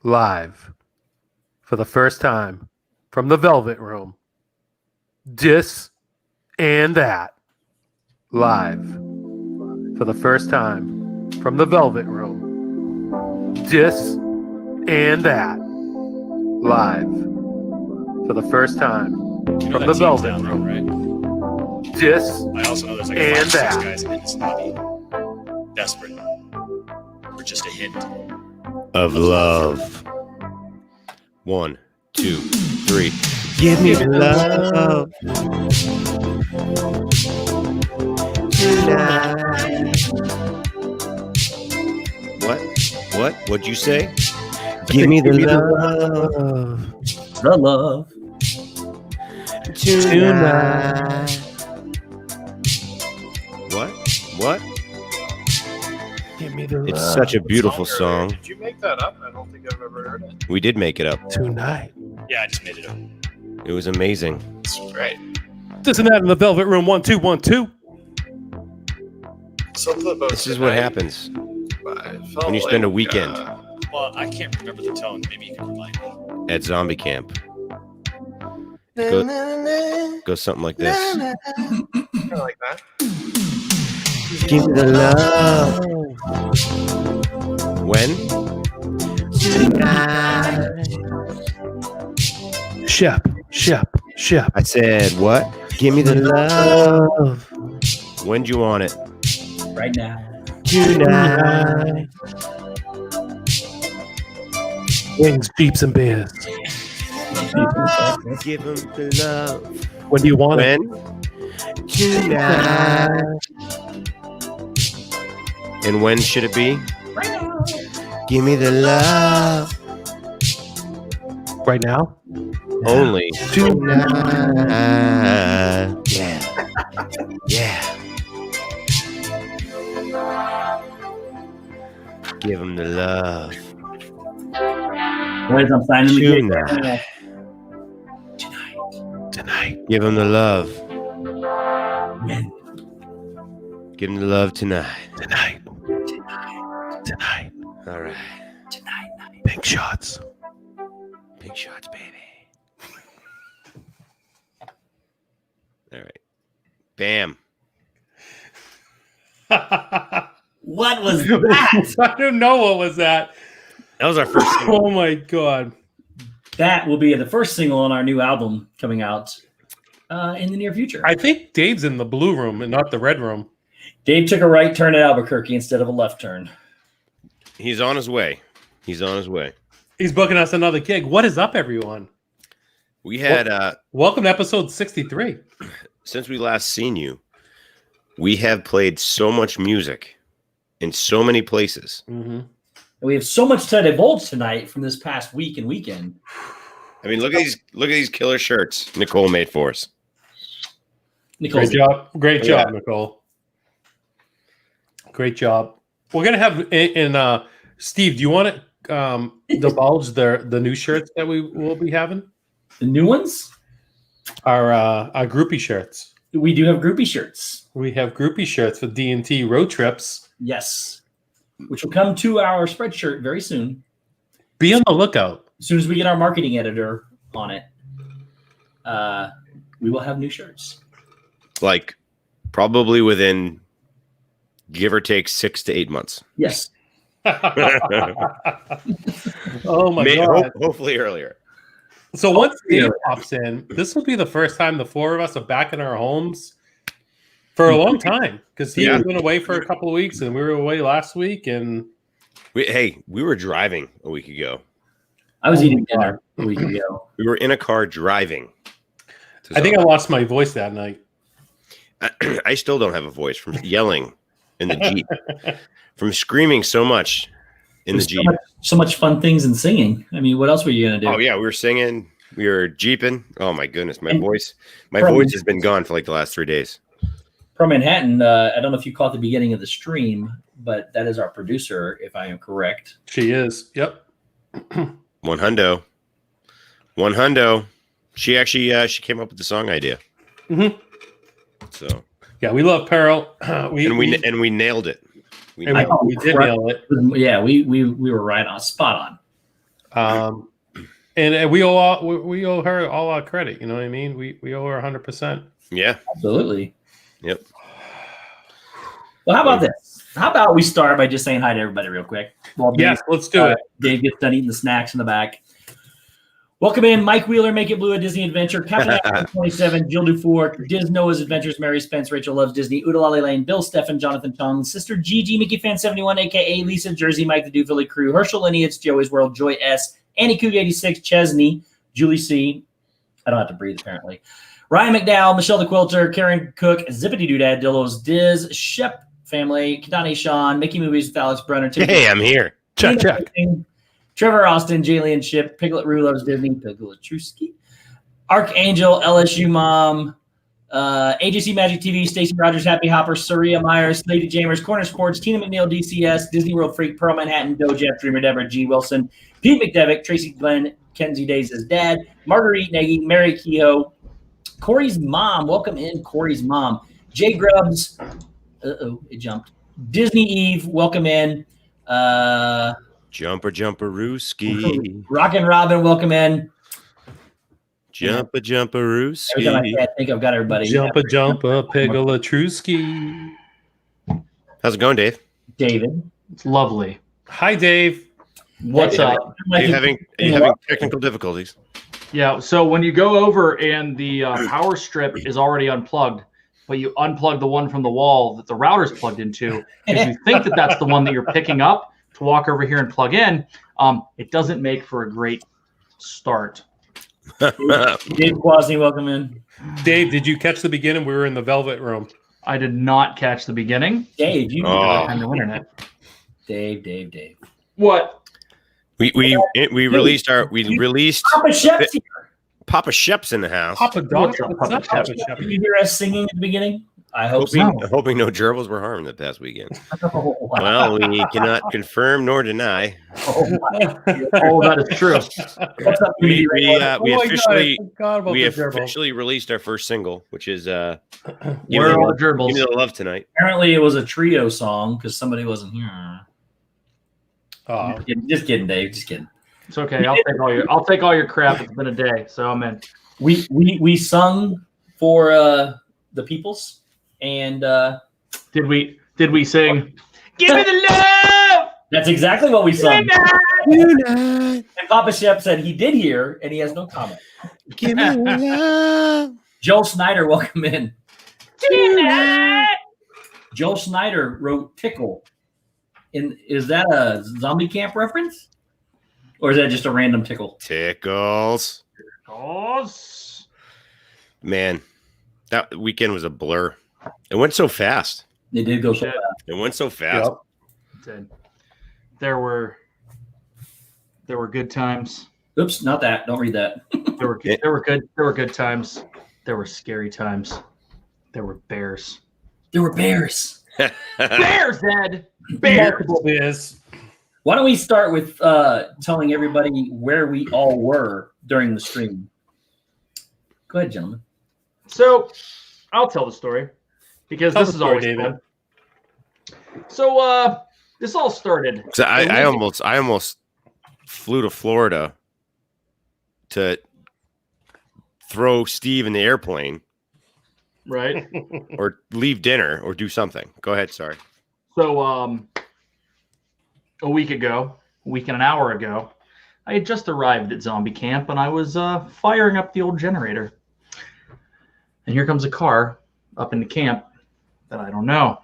live for the first time from the Velvet Room. This and that. Live for the first time from the Velvet Room. This and that. Live for the first time from the Velvet Room. Right? This I also know there's like and 5 or 6 that. guys in this lobby desperate for just a hint of love. 1, 2, 3. Give me love tonight. What? What'd you say? Give me the love. The love Tonight. What? Give me the It's love such a beautiful song. Did you make that up? I don't think I've ever heard it. We did make it up. tonight. Yeah, I just made it up. It was amazing. It's great. This and that in the Velvet Room. 1 2 1 2. Something about This is what happens when you spend a weekend Well, I can't remember the tone. Maybe you can remind me. at zombie camp. Go something like this. kind of like that. Give me the love. When? Shep. I said what? Give me the love. When'd you want it? right now. Tonight. Wings, jeeps, and beers. Give him the love. When do you want it? When? Tonight. And when should it be? Right now. Give me the love. Right now? Only Tonight. Yeah. Give him the love. Boys, I'm signing the Tonight. gig. Tonight. Give him the love. When? Give him the love tonight. Tonight. All right. Tonight. Big shots. Big shots, baby. All right. Bam. What was that? I don't know what was that. That was our first single. Oh my god. That will be the first single on our new album coming out in the near future. I think Dave's in the blue room and not the red room. Dave took a right turn at Albuquerque instead of a left turn. He's on his way. He's He's booking us another gig. What is up, everyone? We had Welcome to episode 63. since we last seen you, we have played so much music in so many places. Mm-hmm. And we have so much to divulge tonight from this past week and weekend. I mean, look at these killer shirts Nicole made for us. Nicole's Great job, Nicole. Great job. We're gonna have Steve. Do you want to divulge the new shirts that we will be having? the new ones. Our groupie shirts. We do have groupie shirts. We have groupie shirts for D&T road trips. Yes. Which will come to our Spreadshirt very soon. Be on the lookout. As soon as we get our marketing editor on it, we will have new shirts. Like probably within give or take 6 to 8 months. Yes. Oh my god. Hopefully earlier. So once Dave pops in, this will be the first time the four of us are back in our homes for a long time because he was away for a couple of weeks and we were away last week. And we were driving a week ago. I was eating dinner a week ago. We were in a car driving. I think I lost my voice that night. I still don't have a voice from yelling in the Jeep, from screaming so much in the Jeep. So much fun things and singing. I mean, what else were you going to do? Oh yeah, we were singing, we were Jeeping. Oh my goodness, my voice has been gone for like the last 3 days. Pro Manhattan, I don't know if you caught the beginning of the stream, but that is our producer, if I am correct. She is. Yep. One hundo. She actually she came up with the song idea. Mm-hmm. So yeah, we love Pearl. We nailed it. We did nail it. Yeah, we were right on, spot on. And we owe her all our credit. You know what I mean? We owe her 100%. Yeah. Absolutely. Yep. Well, how about this? How about we start by just saying hi to everybody real quick? Well, Yes, let's do it. Dave gets done eating the snacks in the back. Welcome in, Mike Wheeler, Make It Blue, a Disney Adventure, Captain 27, Jill Dufour, Diz Noah's Adventures, Mary Spence, Rachel Loves Disney, Udalali Lane, Bill Steffen, Jonathan Chung, Sister Gigi, Mickey Fan 71, aka Lisa Jersey, Mike the Philly Crew, Herschel Lineage, Joey's World, Joy S, Annie Coog 86, Chesney, Julie C. I don't have to breathe apparently. Ryan McDowell, Michelle the Quilter, Karen Cook, Zippity Doo Dad, Dillos, Diz, Shep Family, Kadani Sean, Mickey Movies with Alex Brunner, Hey, I'm here. Check. Trevor Austin, Jalen Ship, Piglet Rue Loves Disney, Piglet Trusky, Archangel, LSU Mom, AJC Magic TV, Stacey Rogers, Happy Hopper, Saria Myers, Lady Jamers, Corner Sports, Tina McNeil, DCS, Disney World Freak, Pearl Manhattan, Dojeff, Dreamer Deborah, G. Wilson, Pete McDevitt, Tracy Glenn, Kenzie Days' dad, Marguerite Nagy, Mary Kehoe, Corey's mom. Welcome in, Corey's mom. Jay Grubbs. It jumped. Disney Eve. Welcome in. Jumper Rooski. Rockin' Robin. Welcome in. Jumper Rooski. Every time I think I've got everybody. Jumpa, Pigalatruski. How's it going, Dave? David. It's lovely. Hi, Dave. What's up? Are you having technical difficulties? Yeah, so when you go over and the power strip is already unplugged, but you unplug the one from the wall that the router's plugged into, because you think that that's the one that you're picking up to walk over here and plug in, it doesn't make for a great start. Dave Quasney, welcome in. Dave, did you catch the beginning? We were in the Velvet Room. I did not catch the beginning. Dave, you On the internet. Dave. What? We released Papa Shep's here. Papa Shep's in the house. Papa Dog. What's up, What's up, Papa Papa Shep? Did you hear us singing at the beginning? I hope so. Hoping no gerbils were harmed the past weekend. Oh, wow. Well, we cannot confirm nor deny. Oh, my. Oh, that is true. What's up, We Oh my officially God, I forgot about we the gerbil. officially released our first single, which is Where are all the Give Me gerbils? the Love Tonight. Apparently, it was a trio song because somebody wasn't here. Oh, Just kidding, Dave. Just kidding. It's okay. I'll take all your crap. It's been a day, so I'm in. We sung for the peoples, and Did we sing? Give me the love. that's exactly what we sung. Tonight, And Papa Shep said he did hear, and he has no comment. give me the love. Joel Snyder, welcome in. Tonight. Joel Snyder wrote "Tickle." Is that a zombie camp reference, or is that just a random tickle? Tickles. Man, that weekend was a blur. It went so fast. They did go so Shit. fast. It went so fast. Did. There were good times. Oops, not that. Don't read that. There were good times. There were scary times. There were bears. There were bears. Bears, Ed. Bears. multiple beers. Why don't we start with telling everybody where we all were during the stream? Go ahead, gentlemen. So, I'll tell the story because Tell this the is story, always David. fun. So, this all started. So I almost flew to Florida to throw Steve in the airplane Right. or leave dinner or do something. Go ahead. Sorry. So, a week and an hour ago, I had just arrived at zombie camp and I was firing up the old generator. And here comes a car up into camp that I don't know.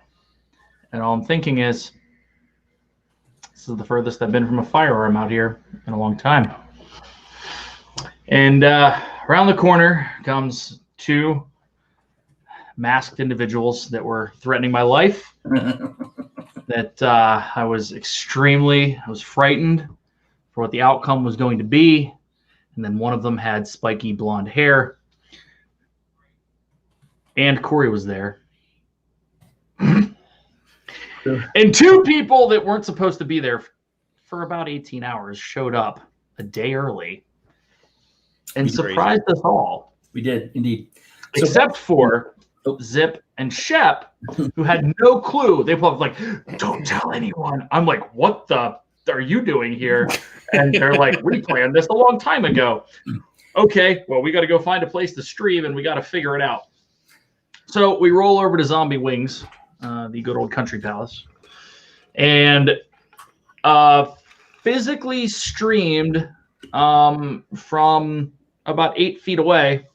And all I'm thinking is, this is the furthest I've been from a firearm out here in a long time. And around the corner comes two masked individuals that were threatening my life. That I was frightened for what the outcome was going to be. And then one of them had spiky blonde hair. And Corey was there. And two people that weren't supposed to be there for about 18 hours showed up a day early and surprised us all. We did, indeed. Except for Zip and Shep, who had no clue. They were like, don't tell anyone. I'm like, what the? are you doing here? And they're like, we planned this a long time ago. Okay, well, we got to go find a place to stream, and we got to figure it out. So we roll over to Zombie Wings, the good old country palace, and physically streamed from about 8 feet away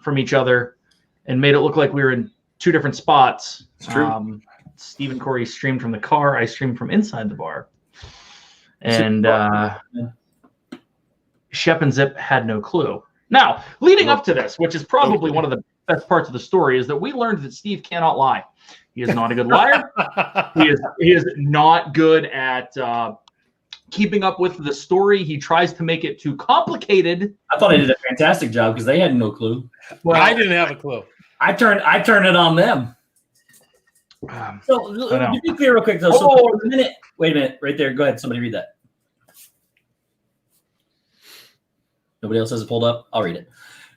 from each other and made it look like we were in two different spots. It's true. Steve and Corey streamed from the car. I streamed from inside the bar. And Shep and Zip had no clue. Now, leading up to this, which is probably one of the best parts of the story, is that we learned that Steve cannot lie. He is not a good liar. He is not good at keeping up with the story. He tries to make it too complicated. I thought I did a fantastic job because they had no clue. Well, I didn't have a clue. I turned it on them. So to be clear real quick though, wait a minute, right there. Go ahead, somebody read that. Nobody else has it pulled up? I'll read it.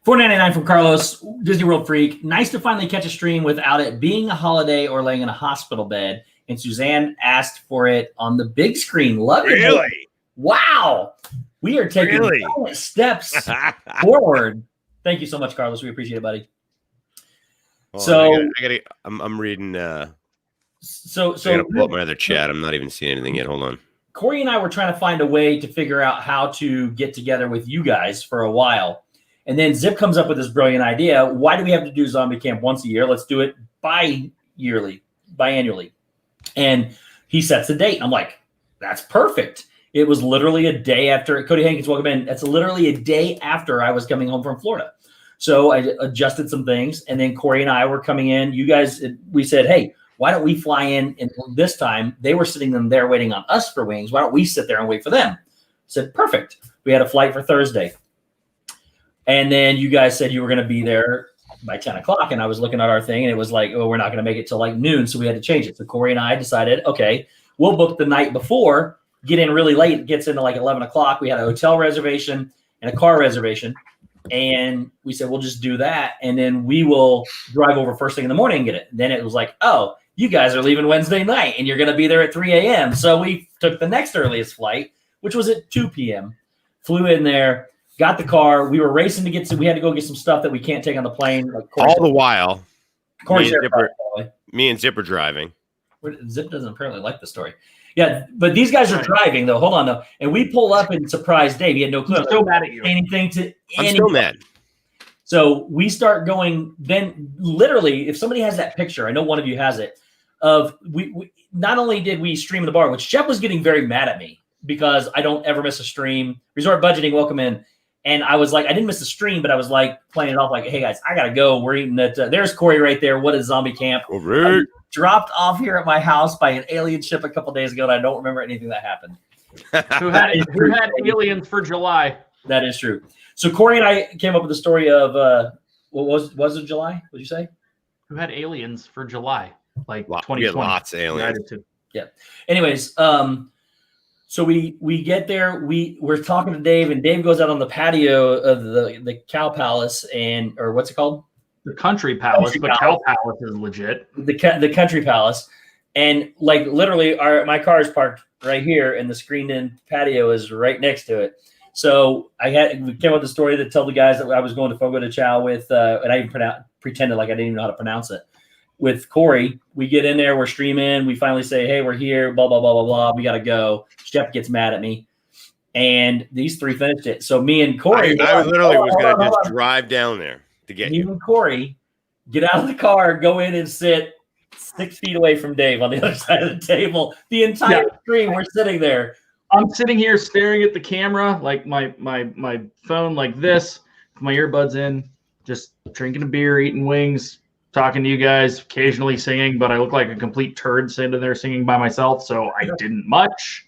$4.99 from Carlos, Disney World Freak. Nice to finally catch a stream without it being a holiday or laying in a hospital bed. And Suzanne asked for it on the big screen. Love it. Really? Wow. We are taking giant steps forward. Thank you so much, Carlos. We appreciate it, buddy. I'm reading. So I gotta pull up my other chat. I'm not even seeing anything yet. Hold on. Corey and I were trying to find a way to figure out how to get together with you guys for a while. And then Zip comes up with this brilliant idea. Why do we have to do zombie camp once a year? Let's do it biannually. And he sets a date. I'm like, that's perfect. It was literally a day after. Cody Hankins, welcome in. That's literally a day after I was coming home from Florida. So I adjusted some things. And then Corey and I were coming in. You guys, we said, hey, why don't we fly in? And this time they were sitting them there waiting on us for wings. Why don't we sit there and wait for them? I said, perfect. We had a flight for Thursday. And then you guys said you were going to be there by 10 o'clock. And I was looking at our thing and it was like, oh, we're not going to make it till like noon. So we had to change it. So Corey and I decided, okay, we'll book the night before, get in really late. It gets into like 11 o'clock. We had a hotel reservation and a car reservation. And we said, we'll just do that. And then we will drive over first thing in the morning and get it. Then it was like, oh, you guys are leaving Wednesday night and you're going to be there at 3 a.m. So we took the next earliest flight, which was at 2 p.m. Flew in there, got the car. We were racing to we had to go get some stuff that we can't take on the plane. Like all the while, me and Zip are driving. Zip doesn't apparently like the story. Yeah, but these guys are driving, though. Hold on, though. And we pull up and surprise Dave. He had no clue. I'm so mad at you. I'm still mad. So we start going. Then literally, if somebody has that picture, I know one of you has it, of we not only did we stream in the bar, which Shep was getting very mad at me because I don't ever miss a stream. Resort Budgeting, welcome in. And I was like, I didn't miss the stream, but I was like playing it off like, hey, guys, I got to go. We're eating at there's Corey right there. What is zombie camp? All right. Dropped off here at my house by an alien ship a couple days ago, and I don't remember anything that happened. Who had aliens for July? That is true. So Corey and I came up with the story of what was it July? What did you say? Who had aliens for July? Like 2020. Yeah, lots of aliens. Yeah. Anyways, so we get there. We're talking to Dave, and Dave goes out on the patio of the Cow Palace, or what's it called? The Country Palace, but Cow Palace is legit. The Country Palace, and like literally, my car is parked right here, and the screened-in patio is right next to it. So we came up with the story to tell the guys that I was going to Fogo de Chao with, and I even pretended like I didn't even know how to pronounce it. With Corey, we get in there, we're streaming, we finally say, hey, we're here, blah, blah, blah, blah, blah, we got to go. Shep gets mad at me. And these three finished it. So me and Corey. I literally was going to just drive down there to get you. Me and Corey get out of the car, go in and sit 6 feet away from Dave on the other side of the table. The entire stream, we're sitting there. I'm sitting here staring at the camera, like my phone like this, with my earbuds in, just drinking a beer, eating wings, talking to you guys, occasionally singing, but I look like a complete turd sitting there singing by myself, so I didn't much.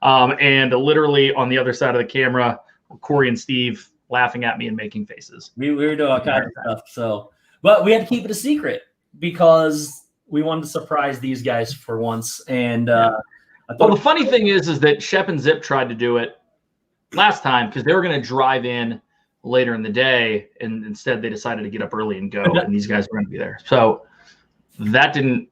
And literally on the other side of the camera, Corey and Steve laughing at me and making faces. We were doing all kinds of stuff. So, but we had to keep it a secret because we wanted to surprise these guys for once. And well, the funny thing is that Shep and Zip tried to do it last time because they were going to drive in later in the day, and instead they decided to get up early and go, and these guys were going to be there. So that didn't.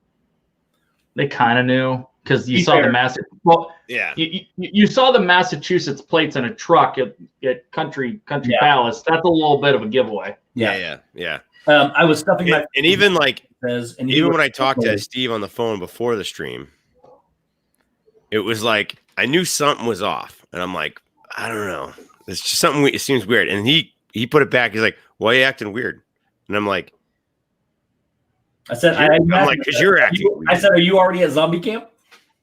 They kind of knew, because you Be saw fair. the massive. Well, Yeah. you saw the Massachusetts plates in a truck at Country Yeah. Palace. That's a little bit of a giveaway. Yeah. I was stuffing my And even like, says, and you even were- when I talked to Steve on the phone before the stream, it was like I knew something was off, and I'm like, I don't know, it's just something. It seems weird, and he put it back. He's like, "Why are you acting weird?" And I'm like, I said, I'm like, because you're acting. I said, are you already at zombie camp?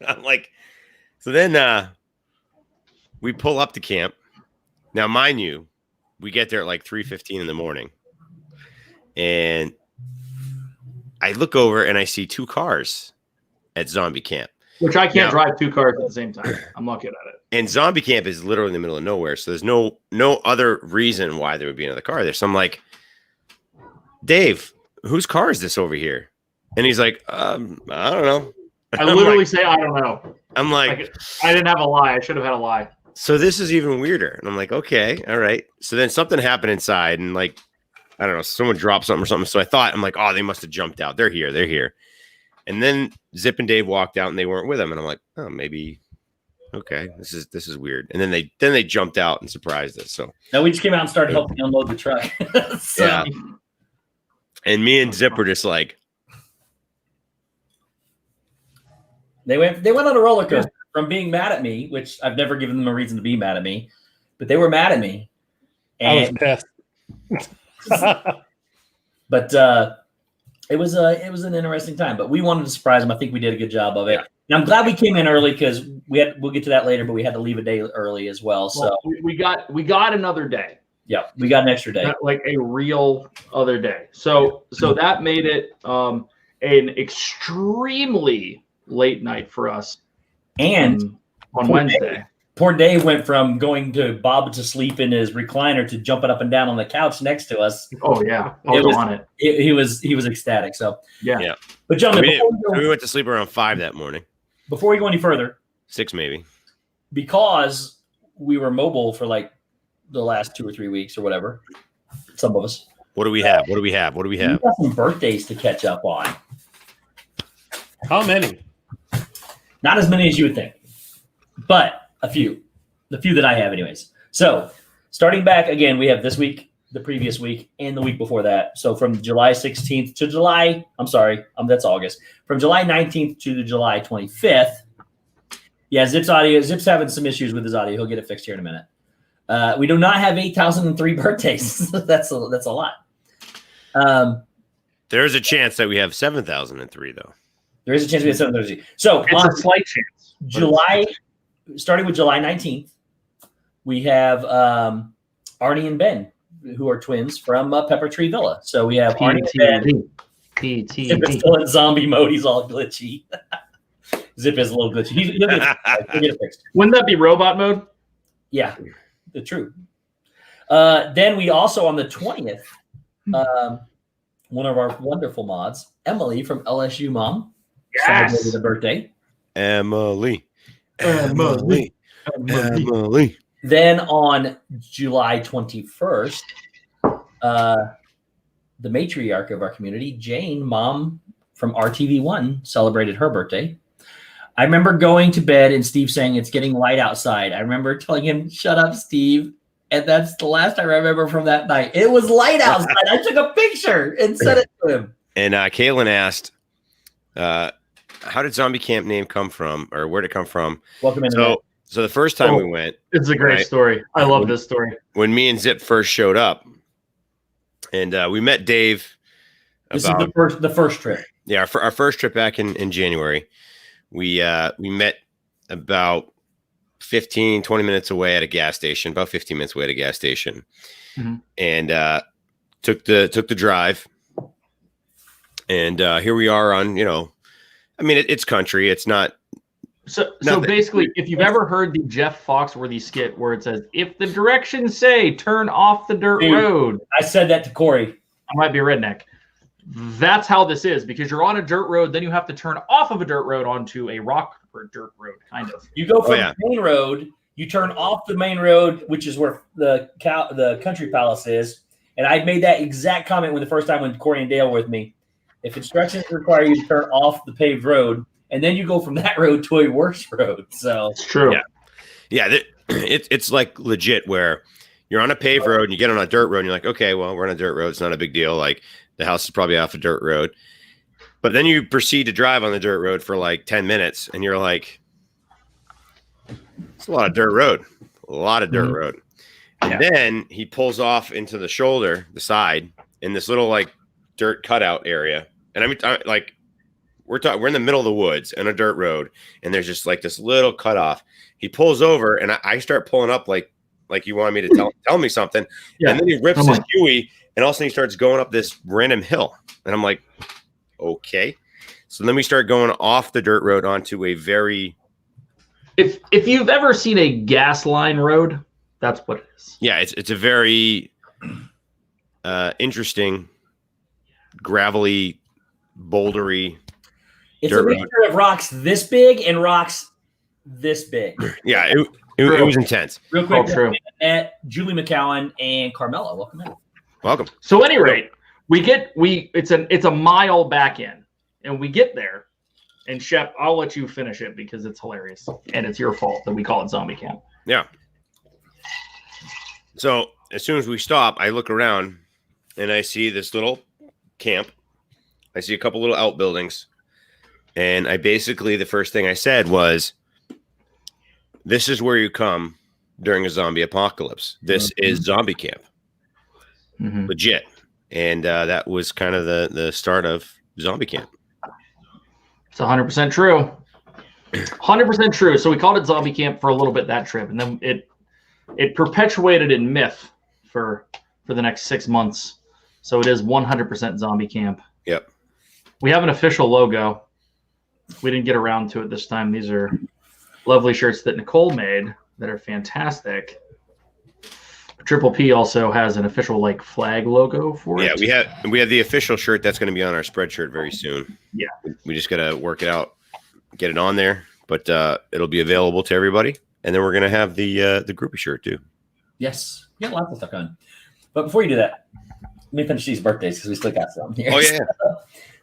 I'm like, so then we pull up to camp. Now, mind you, we get there at like 3:15 in the morning, and I look over and I see 2 cars at zombie camp. Which I can't Yeah. drive 2 cars at the same time. I'm looking at it. And zombie camp is literally in the middle of nowhere, so there's no other reason why there would be another car there. So I'm like, Dave, whose car is this over here? And he's like, I don't know. I I'm literally like- say I don't know. I'm like, I didn't have a lie. I should have had a lie. so this is even weirder. And I'm like, okay, all right. So then something happened inside, and like, I don't know, someone dropped something or something. So I'm like, oh, they must have jumped out. They're here. And then Zip and Dave walked out, and they weren't with them. And I'm like, oh, maybe, okay, this is weird. And then they jumped out and surprised us. So No, we just came out and started helping unload the truck. So, yeah. And me and Zip were just like, They went on a roller coaster from being mad at me, which I've never given them a reason to be mad at me, but they were mad at me. I was And pissed. but it was an interesting time. But we wanted to surprise them. I think we did a good job of it. Yeah. And I'm glad we came in early because we'll get to that later, but we had to leave a day early as well. So Well, we got another day. yeah, we got an extra day. Like a real other day. So that made it an extremely late night for us. And on Wednesday. Poor Dave went from going to Bob to sleep in his recliner to jumping up and down on the couch next to us. Oh yeah, I It was was- on it. He was ecstatic. So Yeah. Yeah. But gentlemen, we went to sleep around 5 that morning, before we go any further, 6 maybe. because we were mobile for like the last 2 or 3 weeks or whatever, some of us. What do we have? We got some birthdays to catch up on. How many? Not as many as you would think, but a few. The few that I have, anyways. So, starting back again, we have this week, the previous week, and the week before that. So, from July 16th to that's August. From July 19th to July 25th. Yeah, Zip's having some issues with his audio. He'll get it fixed here in a minute. We do not have 8,003 birthdays. that's a lot. There's a chance that we have 7,003 though. There is a chance we have 7,003. So, It's a slight chance. starting with July 19th, we have Arnie and Ben, who are twins from Pepper Tree Villa. So we have Arnie and Ben. Zip is PTV. still in zombie mode. He's all glitchy. Zip is a little glitchy. He'll get it fixed. Wouldn't that be robot mode? Yeah, the truth. Then we also, on the 20th, one of our wonderful mods, Emily from LSU Mom, celebrated a birthday. Emily. Then on July 21st, the matriarch of our community, Jane, mom from RTV1, celebrated her birthday. I remember going to bed and Steve saying it's getting light outside. I remember telling him, "Shut up, Steve." And that's the last I remember from that night. It was light outside. I took a picture and sent it to him. And Kaylin asked, how did Zombie Camp name come from, or where did it come from? Welcome in. So the first time we went, It's a great Right. story. I love this story. when me and Zip first showed up, and we met Dave This is about the first trip. our first trip back in January. We met about 15, 20 minutes away at a gas station, about 15 minutes away at a gas station. Mhm. And took the drive. And here we are on, it's country. It's not. So Nothing. basically, if you've ever heard the Jeff Foxworthy skit where it says, "If the directions say turn off the dirt Dude. road," I said that to Corey. I might be a redneck. That's how this is, because you're on a dirt road, then you have to turn off of a dirt road onto a rock or dirt road, kind of. You go from yeah. the main road, you turn off the main road, which is where the Country Palace is. And I made that exact comment the first time when Corey and Dale were with me. If instructions require you to turn off the paved road, and then you go from that road to a worse road. So It's true. Yeah. It's like legit where you're on a paved road and you get on a dirt road and you're like, okay, well, we're on a dirt road. It's not a big deal. Like the house is probably off a dirt road. But then you proceed to drive on the dirt road for like 10 minutes and you're like, it's a lot of dirt road. A lot of dirt road. And then he pulls off into the shoulder, the side, in this little like dirt cutout area. And I mean, like we're in the middle of the woods on a dirt road, and there's just like this little cutoff. He pulls over, and I start pulling up like you wanted me to tell me something. Yeah. And then he rips his Huey, and all of a sudden he starts going up this random hill. And I'm like, okay. So then we start going off the dirt road onto a very. If you've ever seen a gas line road, that's what it is. Yeah, it's a very interesting, gravelly, bouldery. It's a mixture of rocks this big and rocks this big. Yeah, it was intense. Real quick, true. At Julie McCowan and Carmela, welcome in. Welcome. So, at any rate, it's a mile back in, and we get there. And Shep, I'll let you finish it because it's hilarious, and it's your fault that we call it zombie camp. Yeah. So as soon as we stop, I look around and I see this little camp. I see a couple little outbuildings. And I basically, the first thing I said was, this is where you come during a zombie apocalypse. This is zombie camp. Legit. And that was kind of the start of zombie camp. It's 100% true. 100% true. So we called it zombie camp for a little bit that trip. And then it perpetuated in myth for the next 6 months. So it is 100% zombie camp. Yep. We have an official logo. We didn't get around to it this time. These are lovely shirts that Nicole made that are fantastic. Triple P also has an official like flag logo for it. Yeah, we have the official shirt that's going to be on our spread shirt very soon. Yeah. We just got to work it out, get it on there, but it'll be available to everybody. And then we're going to have the groupie shirt too. Yes. We got lots of stuff on. But before you do that, let me finish these birthdays because we still got some here. Oh, yeah.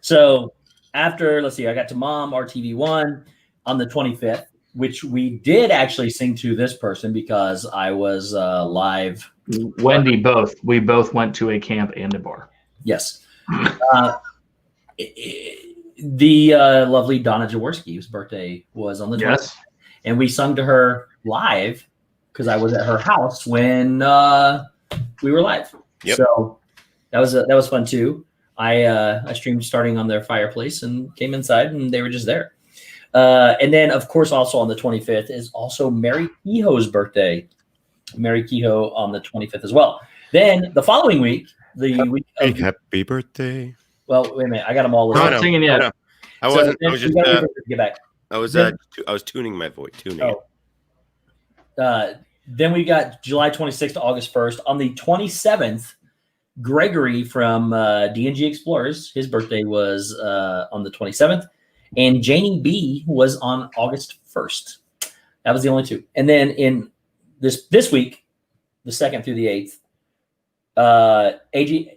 So after, let's see, I got to Mom, RTV1 on the 25th, which we did actually sing to this person because I was live. Wendy, both. We both went to a camp and a bar. Yes. The lovely Donna Jaworski, whose birthday was on the 20th. And we sung to her live because I was at her house when we were live. Yep. So that was fun too. I streamed starting on their fireplace and came inside and they were just there. And then, of course, also on the 25th is also Mary Kehoe's birthday. Mary Kehoe on the 25th as well. Then the following week, happy birthday. Well, wait a minute. I got them all. Not singing yet. No. I wasn't. I was just. Get back. I was tuning my voice. Then we got July 26th to August 1st. On the 27th, Gregory from D&G Explorers, his birthday was on the 27th. And Janie B was on August 1st. That was the only two. And then in this week, the 2nd through the 8th,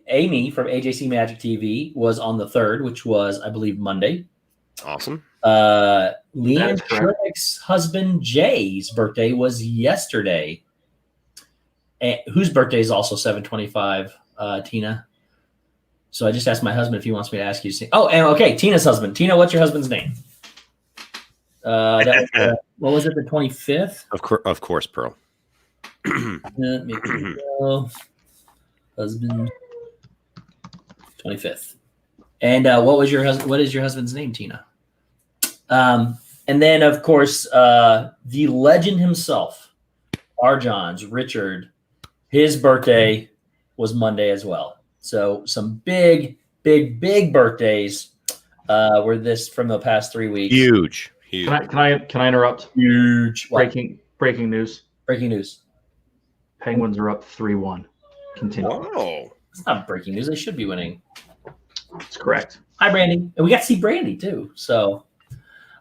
Amy from AJC Magic TV was on the 3rd, which was, I believe, Monday. Awesome. Leanne Shrek's husband Jay's birthday was yesterday. Whose birthday is also 7/25, Tina? So I just asked my husband if he wants me to ask you. Oh, and okay, Tina's husband. Tina, what's your husband's name? What was it? The 25th? Of course, Pearl. Husband, 25th. And what is your husband's name, Tina? And then, of course, the legend himself, Arjon's Richard, his birthday was Monday as well. So some big birthdays were this from the past 3 weeks. Huge. Can I interrupt? Huge. Breaking news. Breaking news. Penguins are up 3-1. Continue. Oh, it's not breaking news. They should be winning. That's correct. Hi, Brandy. And we got to see Brandy too. So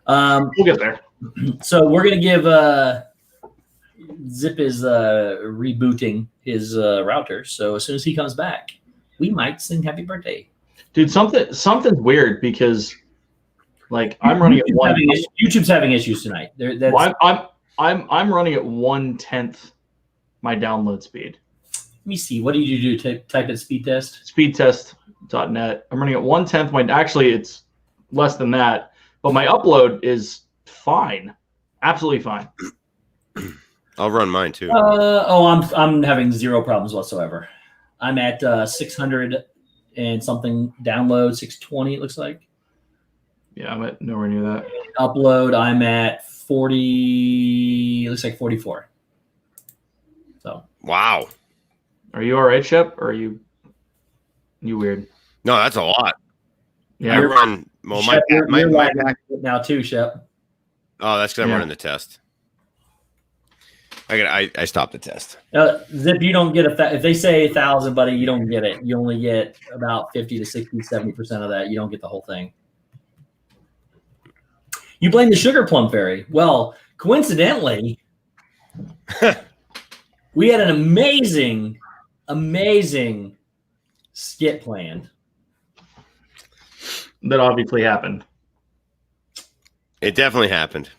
we'll get there. So we're gonna give Zip is rebooting his router. So as soon as he comes back, we might sing happy birthday. Dude, something's weird because Like I'm running at YouTube's having issues tonight. That's, well, I'm running at 1/10 my download speed. let me see. What did you do? Type in speed test. Speedtest.net. I'm running at 1/10 my. Actually, it's less than that, but my upload is fine, absolutely fine. I'll run mine too. I'm having zero problems whatsoever. I'm at 600 and something download, 620 it looks like. Yeah, I'm at nowhere near that. Upload, I'm at 40. It looks like 44. So Wow. Are you all right, Shep? Or are you weird? No, that's a lot. Yeah, I run. Well, Shep, you're my lagging back. now too, Shep. Oh, that's because I'm Yeah. running the test. I stopped the test. Zip, you don't get if they say 1,000, buddy, you don't get it. You only get about 50 to 60, 70% of that. You don't get the whole thing. You blame the sugar plum fairy. Well, coincidentally, we had an amazing skit planned. that obviously happened. It definitely happened.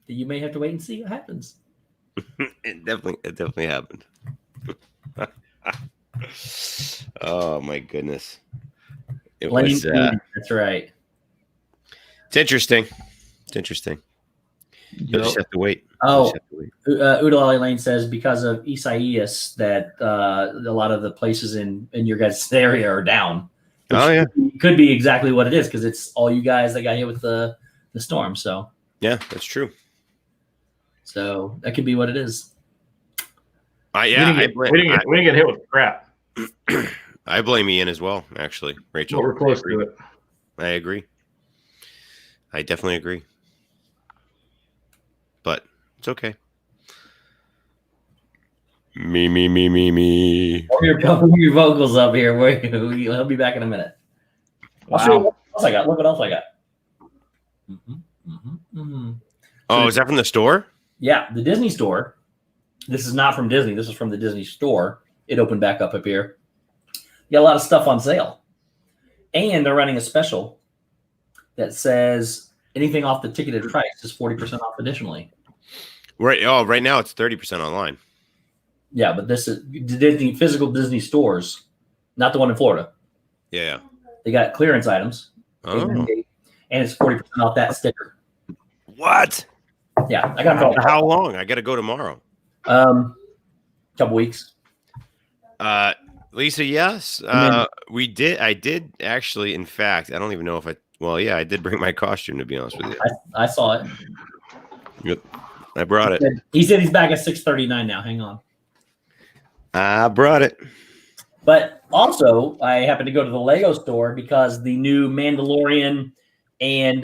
You may have to wait and see what happens. It definitely happened. Oh my goodness. It was That's right. it's interesting. It's interesting. You'll just have to wait. Oh, Udalali Lane says because of Isaias that a lot of the places in your guys' area are down. Oh yeah. Could be exactly what it is because it's all you guys that got hit with the storm. So Yeah, that's true. So that could be what it is. We didn't get hit with crap. I blame Ian as well, actually. Rachel. But we're close to it. I agree. I definitely agree. But it's okay. Me. Warm your vocals up here. He'll be back in a minute. I'll show you what else I got. Look what else I got. Oh, is that from the store? Yeah, the Disney store. This is not from Disney. This is from the Disney store. It opened back up here. You got a lot of stuff on sale. And they're running a special that says anything off the ticketed price is 40% off additionally. Right. Oh, right now it's 30% online. Yeah, but this is Disney physical Disney stores, not the one in Florida. Yeah. They got clearance items. Oh. And it's 40% off that sticker. What? Yeah, I got it. How long? I got to go tomorrow. Couple weeks. Lisa, yes. I did actually, in fact, I don't even know if I did bring my costume, to be honest with you. I saw it. Yep. I brought it. He said he's back at 639 now. Hang on. I brought it. But also, I happened to go to the Lego store because the new Mandalorian and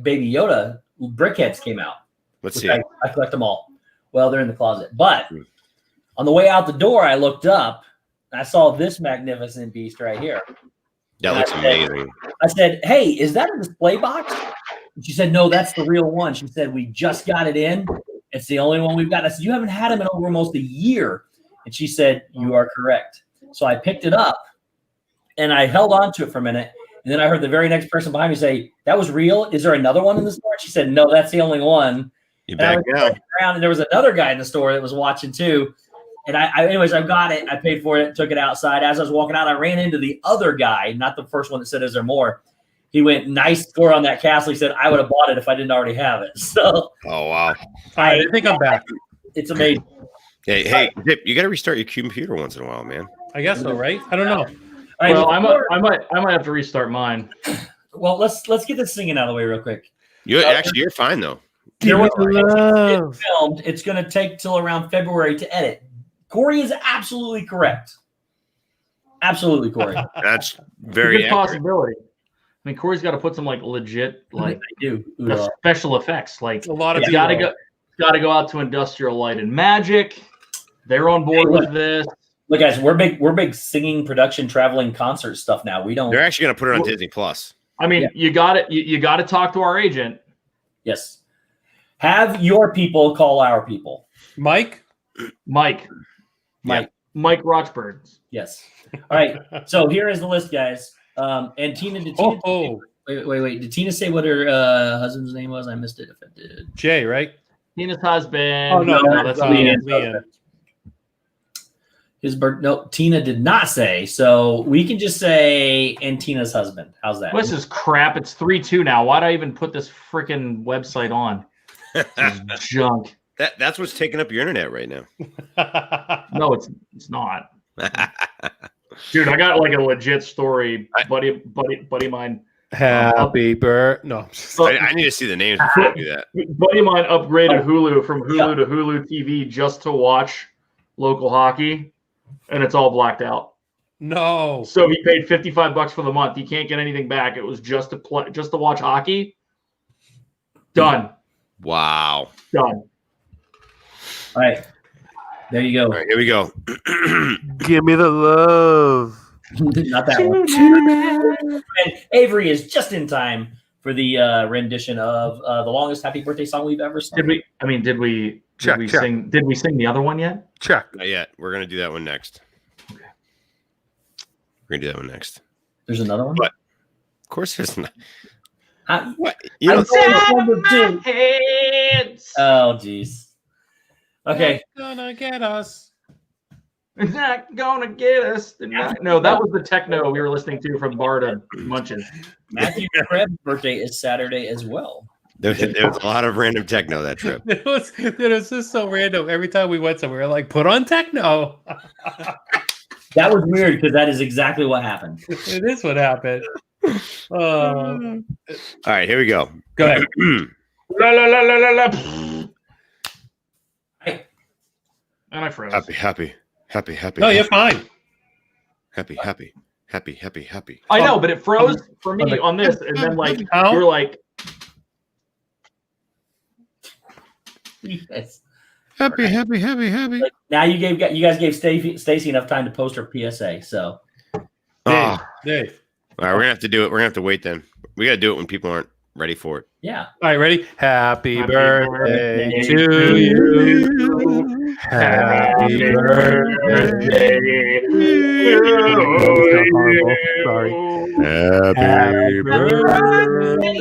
Baby Yoda brickheads came out. Let's see. I collect them all. Well, they're in the closet. But on the way out the door, I looked up and I saw this magnificent beast right here. That looks amazing. I said, "Hey, is that a display box?" And she said, "No, that's the real one." She said, "We just got it in. It's the only one we've got." I said, "You haven't had them in over almost a year." And she said, "You are correct." So I picked it up and I held on to it for a minute. And then I heard the very next person behind me say, "That was real? Is there another one in the store?" She said, "No, that's the only one." You back now. And there was another guy in the store that was watching too. And anyways, I got it. I paid for it, took it outside. As I was walking out, I ran into the other guy, not the first one that said, "Is there more?" He went, "Nice score on that castle." He said, "I would have bought it if I didn't already have it." So, oh wow! All right, I think I'm back. It's amazing. Hey, Zip, you got to restart your computer once in a while, man. I guess so, right? I don't know. All right, Well, I might have to restart mine. Well, let's get this singing out of the way real quick. You're fine though. It's filmed. It's going to take till around February to edit. Corey is absolutely correct. Absolutely, Corey. That's It's a very good accurate. possibility. I mean, Corey's got to put some legit I do. special effects. Like A lot of it's got to go out to Industrial Light and Magic. They're on board with this. Look, guys, we're big singing, production, traveling, concert stuff now. We don't. They're actually going to put it on Disney Plus. I mean, you got to talk to our agent. Yes. Have your people call our people. Mike? Mike Rochburn. Yes. All right. So here is the list, guys. And Tina, Oh, Wait. Did Tina say what her husband's name was? I missed it if it did. Jay, right? Tina's husband. Oh no, that's Leanne's Leanne. His birth. No, Tina did not say. So we can just say and Tina's husband. How's that? This is crap. It's 3-2 now. Why'd I even put this freaking website on? This is junk. That's what's taking up your internet right now. No, it's not. Dude, I got like a legit story. Buddy of mine. Happy birthday. No. I need to see the names before I do that. Buddy of mine upgraded Hulu from Hulu to Hulu TV just to watch local hockey, and it's all blacked out. No. So he paid $55 for the month. He can't get anything back. It was just to watch hockey. Done. Wow. Done. All right. There you go. All right, here we go. Give me the love. Not that one. And Avery is just in time for the rendition of the longest happy birthday song we've ever sung. Did we Check. sing the other one yet? Check. Not yet. We're gonna do that one next. Okay. We're gonna do that one next. There's another one? What? Of course there's not. What? You know, Number 2. Oh, jeez. Okay. It's gonna get us. It's not gonna get us tonight. No, that was the techno we were listening to from Barda Munchin. Matthew Krebs' birthday is Saturday as well. there was a lot of random techno that trip. It was just so random. Every time we went somewhere, we were like, put on techno. That was weird because that is exactly what happened. It is what happened. All right, here we go. Go ahead. La la la la la la. And I froze. Happy. No, you're fine. Happy. I know, but it froze for me on this, and then like How? you were like, Yes. Happy. Like, now you guys gave Stacy enough time to post her PSA. So Oh. Dave. All right, we're gonna have to do it. We're gonna have to wait then. We gotta do it when people aren't ready for it. yeah. All right, ready? Happy birthday birthday to you. Happy birthday to you. Sorry. Happy birthday,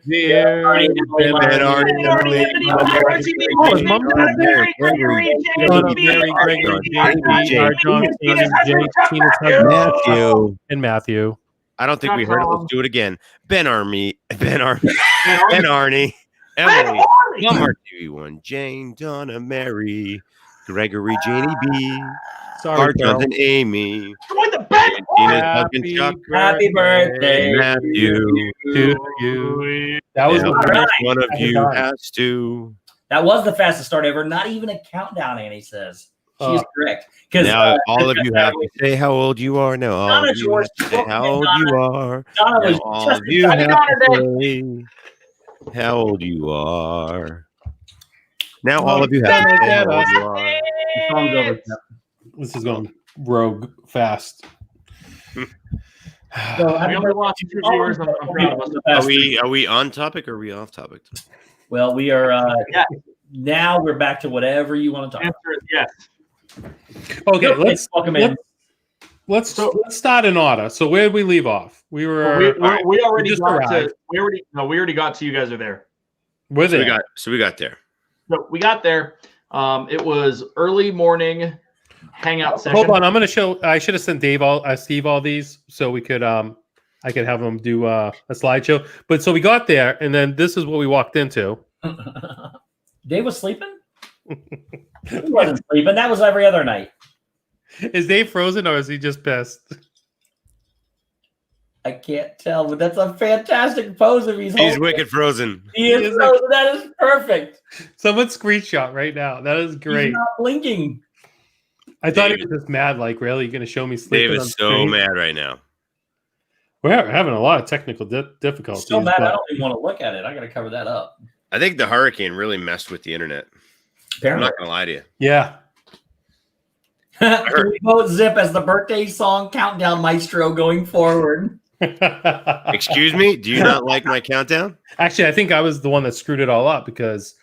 dear Ben Arnie, Oh, his mom got married. Gregory, Matthew. and Matthew. I don't think we heard it. Let's do it again. Ben Arnie, Emily, Number TV1, Jane, Donna, Mary, Gregory, Janie B, Sorry, Arjun, and Amy, join the band. Tina's husband Chuck, Happy birthday Matthew. to you. That was Now, the right. one of you Done. has to. That was the fastest start ever. Not even a countdown, Annie says. She is correct. Because Now all of you have to say how old you are. Now all Donna of you George have to say how old you are. Donna Now was all just of you in have time. to say how old you are. Now all of you have to say how old you are. The song's over. This is going rogue fast. So, We only lost 2 viewers. I'm proud of us. Are we on topic or are we off topic? Well, we are. Yeah. Now we're back to whatever you want to talk about. Answer is yes. Okay, Welcome in. let's start in order. So where did we leave off? We were We already just got to. arrived. We already got to. You guys are there. with So it. we got there. So we got there. It was early morning hangout session. Hold on, I'm gonna show. I should have sent Steve all these so we could I could have him do a slideshow. But so we got there, and then this is what we walked into. Dave was sleeping? He wasn't sleeping. That was every other night. Is Dave frozen or is he just pissed? I can't tell, but that's a fantastic pose if he's He's holding wicked it. frozen. He is frozen. That is perfect. Someone screenshot right now. That is great. He's not blinking. I thought he was just mad. Like, really, you're gonna show me sleeping? Dave on is so screen? mad right now. We're having a lot of technical difficulties. So mad, I but- don't even want to look at it. I got to cover that up. I think the hurricane really messed with the internet. I'm Apparently. not gonna lie to you. Yeah. Can we vote Zip as the birthday song countdown maestro going forward? Excuse me? Do you not like my countdown? Actually, I think I was the one that screwed it all up because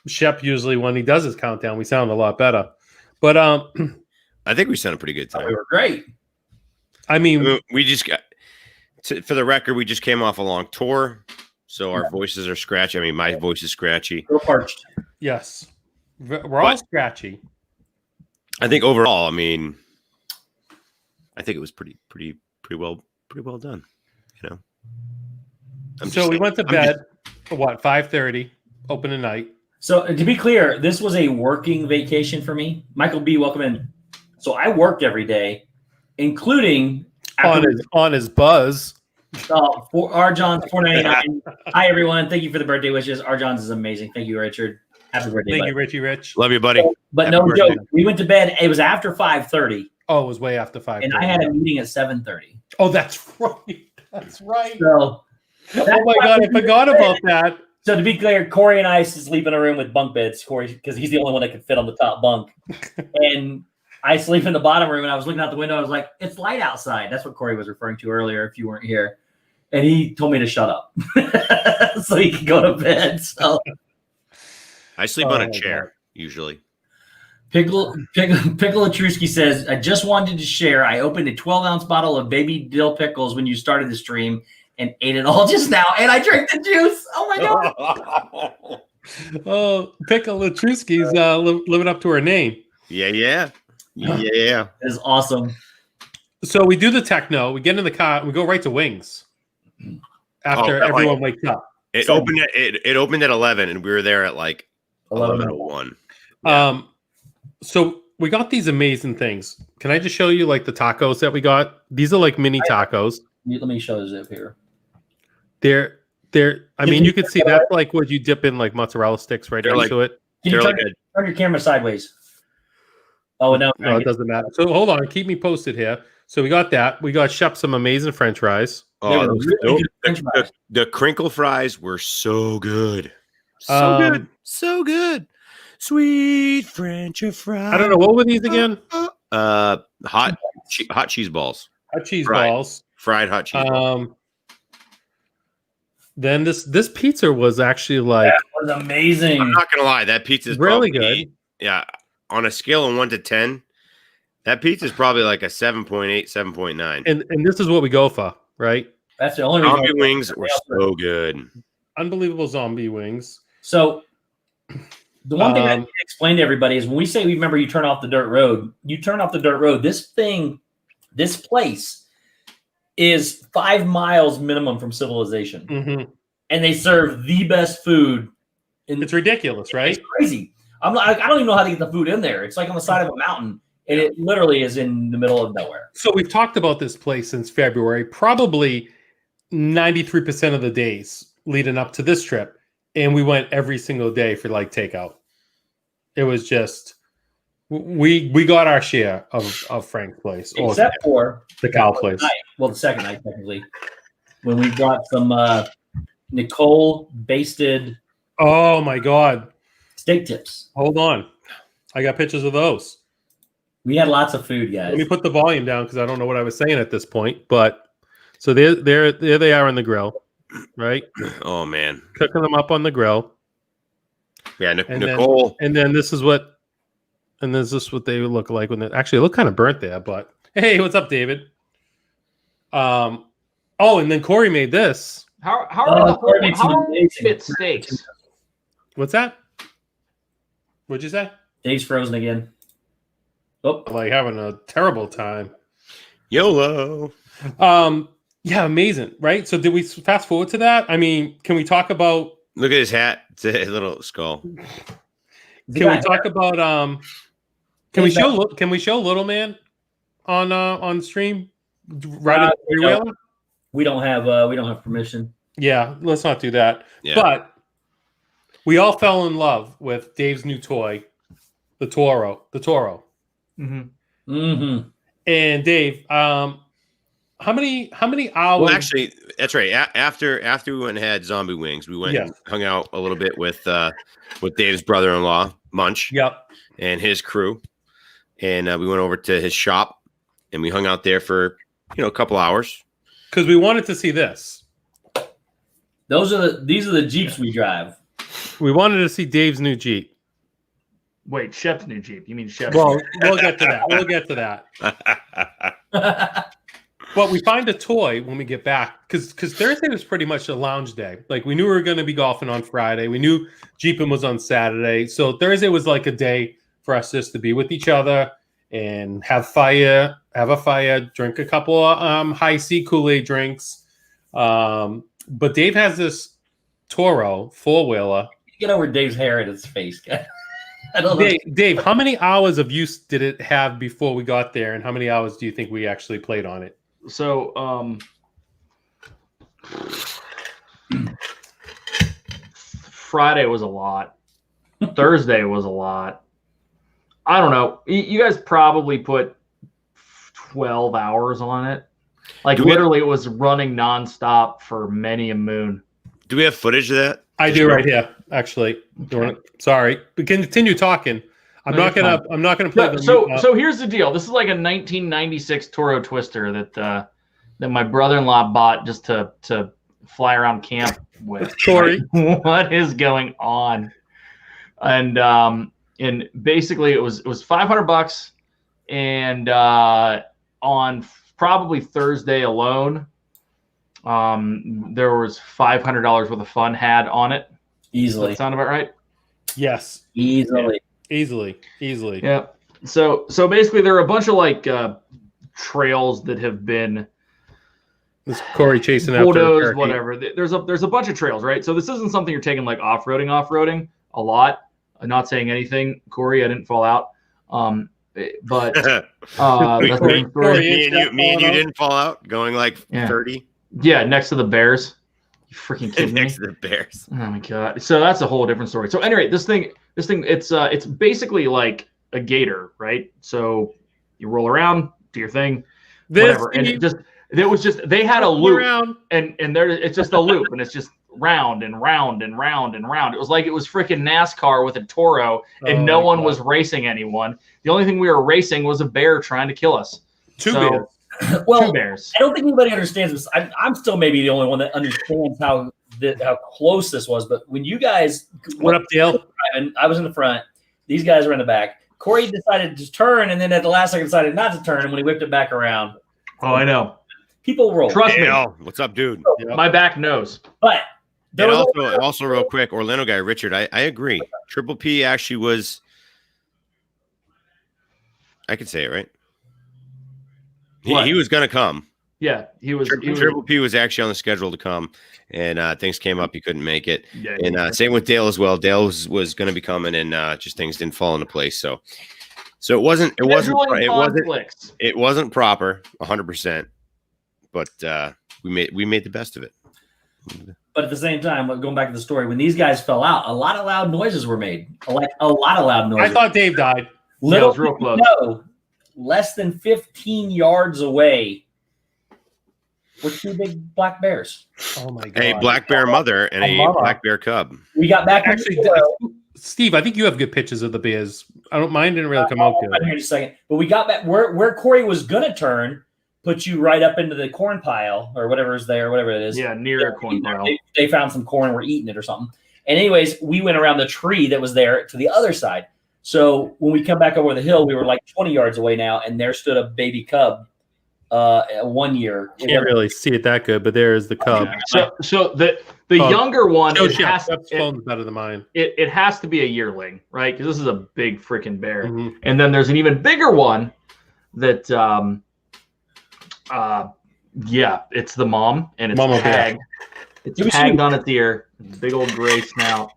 Shep usually, when he does his countdown, we sound a lot better. But I think we sound a pretty good We time. were great. I mean, We just got For the record, we just came off a long tour, so our voices are scratchy. I mean, my voice is scratchy. Real parched. Yes. We're all scratchy. I think overall, I mean, I think it was pretty well done. You know. So we went to bed for what, 5:30, open tonight. So to be clear, this was a working vacation for me. Michael B, welcome in. So I worked every day, including On his buzz. for Arjohn's $4.99. Hi everyone, thank you for the birthday wishes. Arjohn's is amazing. Thank you, Richard. Happy birthday, Thank buddy. you, Richie Rich. Love you, buddy. But Happy no birthday. joke, we went to bed. It was after 5:30, Oh, it was way after 5:30. and I had a meeting at 7:30. Oh, that's right. That's right. So Oh my God, I forgot about that. So to be clear, Corey and I sleep in a room with bunk beds. Corey, because he's the only one that can fit on the top bunk, and I sleep in the bottom room. And I was looking out the window. I was like, "It's light outside." That's what Corey was referring to earlier. If you weren't here, and he told me to shut up so he could go to bed. So I sleep on a chair usually. Pickle Latrusky says, "I just wanted to share. I opened a 12-ounce bottle of baby dill pickles when you started the stream." And ate it all just now, and I drank the juice. Oh my God! Oh, Pickle Latrusky's living up to her name. Yeah. It is awesome. So we do the techno. We get in the car. And we go right to Wings after everyone wakes up. It opened at 11, and we were there at like 11:01. Yeah. So we got these amazing things. Can I just show you like the tacos that we got? These are like mini tacos. Let me show the zip here. They're. I mean, you can see that's like what you dip in like mozzarella sticks right into it. Can you turn your camera sideways? Oh no, it doesn't matter. So hold on, keep me posted here. So we got that. We got Shep some amazing French fries. Oh, the crinkle fries were so good. So good. Sweet French fries. I don't know, what were these again? Hot cheese balls. Hot cheese balls. Fried hot cheese balls. Then this pizza was actually like was amazing. I'm not gonna lie, that pizza is really good. Yeah, on a scale of 1 to 10, that pizza is probably like a 7.8, 7.9. And this is what we go for, right? That's the only reason. Zombie wings were so good. Unbelievable zombie wings. So the one thing I need to explain to everybody is when we say, remember, you turn off the dirt road. You turn off the dirt road. This place is 5 miles minimum from civilization, and they serve the best food. It's ridiculous, right? It's crazy. I don't even know how to get the food in there. It's like on the side of a mountain, and it literally is in the middle of nowhere. So we've talked about this place since February, probably 93% of the days leading up to this trip, and we went every single day for like takeout. It was just we got our share of Frank's place, except for the cow place. Well, the second night technically, when we got some Nicole basted. Oh my God! Steak tips. Hold on, I got pictures of those. We had lots of food, guys. Let me put the volume down because I don't know what I was saying at this point. But so there they are on the grill, right? Oh man, cooking them up on the grill. Yeah, Nicole. And then this is what they look like when they actually look kind of burnt there. But hey, what's up, David? And then Corey made this. How are fit steaks? What's that? What'd you say? Dave's frozen again. Oh, like having a terrible time. YOLO. Yeah, amazing, right? So did we fast forward to that? I mean, can we talk about? Look at his hat. It's a little skull. Can we talk about? Can we show Little Man on stream? Right? We don't have permission. Yeah, let's not do that. Yeah. But we all fell in love with Dave's new toy, the Toro. Mm-hmm. And Dave, how many hours? Well, actually, that's right. After we went and had zombie wings, we went and hung out a little bit with Dave's brother-in-law, Munch. Yep. And his crew, and we went over to his shop, and we hung out there for a couple hours because we wanted to see this. These are the Jeeps we drive. We wanted to see Dave's new Jeep. Wait, Shep's new Jeep? You mean Shep? Well, we'll get to that. But we find a toy when we get back because Thursday was pretty much a lounge day. Like we knew we were going to be golfing on Friday. We knew Jeeping was on Saturday. So Thursday was like a day for us just to be with each other and have a fire, drink a couple of High C Kool-Aid drinks. But Dave has this Toro 4-wheeler. Get over Dave's hair in his face, guy. I don't know. Dave, how many hours of use did it have before we got there, and how many hours do you think we actually played on it? So, Friday was a lot. Thursday was a lot. I don't know. You guys probably put 12 hours on it. Like literally, it was running nonstop for many a moon. Do we have footage of that? I do right here, actually. Sorry, but continue talking. I'm not gonna play. No, so here's the deal. This is like a 1996 Toro Twister that my brother-in-law bought just to fly around camp with. Corey, what is going on? And basically it was $500, and on probably Thursday alone, there was $500 worth of fun had on it. Easily. Does that sound about right? yes, Easily. easily. Yeah. So basically there are a bunch of like trails that have been This Corey chasing after bulldozed, whatever. There's a bunch of trails, right? So this isn't something you're taking like off-roading a lot. I'm not saying anything, Corey. I didn't fall out. But that's a different story. Me and you didn't fall out going like 30. Yeah, next to the Bears. You freaking kidding me? Next to the Bears. Oh my god. So that's a whole different story. So anyway, this thing, it's basically like a gator, right? So you roll around, do your thing, whatever. And they had a loop, and it's just a loop, and it's just round and round and round and round. It was like it was freaking NASCAR with a Toro, and no one was racing anyone. The only thing we were racing was a bear trying to kill us. Two bears. Well, Two bears. I don't think anybody understands this. I'm still maybe the only one that understands how close this was. But when you guys What up, Dale? I was in the front. These guys were in the back. Corey decided to turn, and then at the last second decided not to turn. And when he whipped it back around, Oh, I know. people roll. Trust me, Dale, what's up, dude? my back knows. But there And was also real quick, Orlando guy Richard, I agree. Triple P actually was. I can say it right. He was going to come. Yeah, he was. Triple P was actually on the schedule to come, and things came up. He couldn't make it. Yeah, And same with Dale as well. Dale was going to be coming, and just things didn't fall into place. So it wasn't proper 100%, but we made the best of it. But at the same time, going back to the story, when these guys fell out, a lot of loud noises were made. Like a lot of loud noises. I thought Dave died. Little was real close. No, less than 15 yards away were two big black bears. Oh my god! A black bear mother and a mama. black bear cub. We got back. Actually, Steve, I think you have good pictures of the bears. I don't mind. Didn't really come out Here good. in a second, but we got back where Corey was gonna turn, put you right up into the corn pile or whatever is there, whatever it is. Yeah, near a corn pile. They found some corn and were eating it or something. And anyways, we went around the tree that was there to the other side. So when we come back over the hill, we were like 20 yards away now, and there stood a baby cub, 1 year. Can't really see it that good, but there is the cub. So the younger one, No it shit, has, Shep's phone's better than mine. it has to be a yearling, right? Because this is a big freaking bear. Mhm. And then there's an even bigger one that, it's the mom, and it's Mama bear. tagged. It's tagged on its ear. Big old gray snout.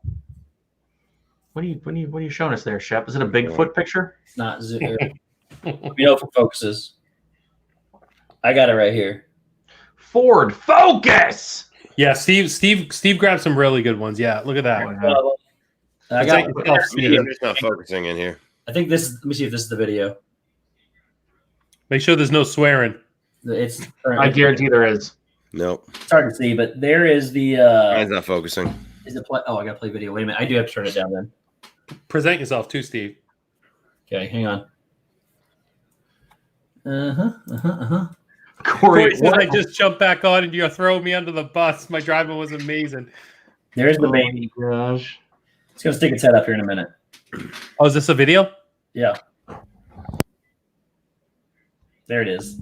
What are you showing us there, Shep? Is it a Bigfoot picture? It's not. You know, for focuses. I got it right here. Ford Focus. Yeah, Steve grabbed some really good ones. Yeah, look at that. I It's got. like yourself, Steve. I'm just not focusing in here. I think this. Let me see if this is the video. Make sure there's no swearing. It's. I guarantee there is. Nope. It's hard to see, but there is the. Mine's not focusing. Is it play? Oh, I gotta play video. Wait a minute. I do have to turn it down then. Present yourself too, Steve. Okay, hang on. Corey says I just jumped back on and you're throwing me under the bus. My driving was amazing. There's the baby. Gosh. It's gonna stick its head up here in a minute. Oh, is this a video? Yeah. There it is.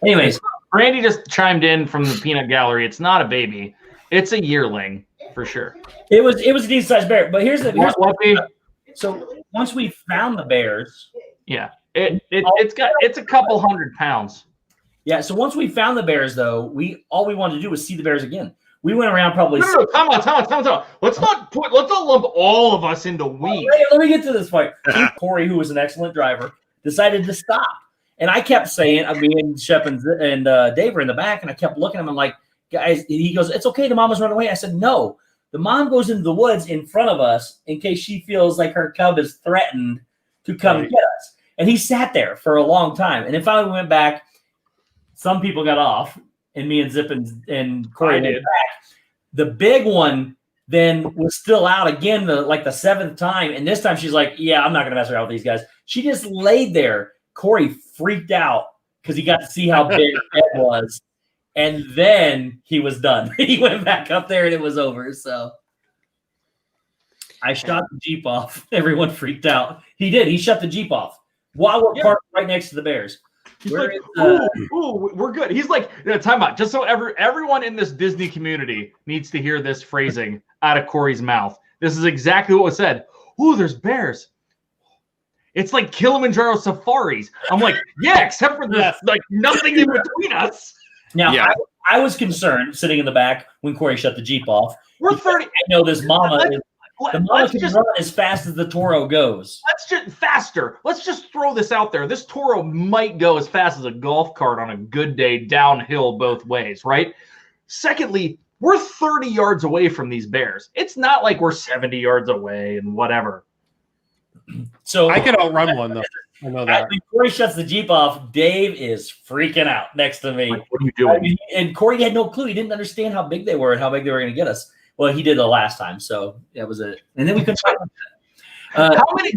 Anyways, Brandy just chimed in from the peanut gallery. It's not a baby. It's a yearling for sure. it was a decent sized bear. But here's What? so once we found the bears, Yeah. It's a couple 100 pounds. yeah. So once we found the bears, though, all we wanted to do was see the bears again. We went around probably. No, time out. Let's not lump all of us into we. Let me get to this point. Corey, who was an excellent driver, decided to stop. And I kept saying, me and Shep and Dave were in the back, and I kept looking at him and like, guys, he goes, it's okay, the mom was running away. I said, no, the mom goes into the woods in front of us in case she feels like her cub is threatened to come get us. And he sat there for a long time. And then finally we went back. Some people got off, and me and Zip and Corey went back. The big one then was still out again, the seventh time. And this time she's like, yeah, I'm not going to mess around with these guys. She just laid there. Corey freaked out because he got to see how big Ed was. And then he was done. He went back up there and it was over. So I shot the Jeep off. Everyone freaked out. He did. He shut the Jeep off while we're parked right next to the bears. He's like, we're good. He's like, time out. Just so everyone in this Disney community needs to hear this phrasing out of Corey's mouth. This is exactly what was said. Ooh, there's bears. It's like Kilimanjaro safaris. I'm like, yeah, except for there's like nothing in between us. Now, I was concerned sitting in the back when Corey shut the Jeep off. We're 30. I know this mama. The mama can run as fast as the Toro goes. Let's just faster. Let's just throw this out there. This Toro might go as fast as a golf cart on a good day downhill both ways, right? Secondly, we're 30 yards away from these bears. It's not like we're 70 yards away and whatever. So I can outrun one though. I know that. When Corey shuts the Jeep off, Dave is freaking out next to me. Like, what are you doing? And Corey had no clue. He didn't understand how big they were and how big they were going to get us. Well, he did the last time, so that was it. And then we couldn't talk about that. How many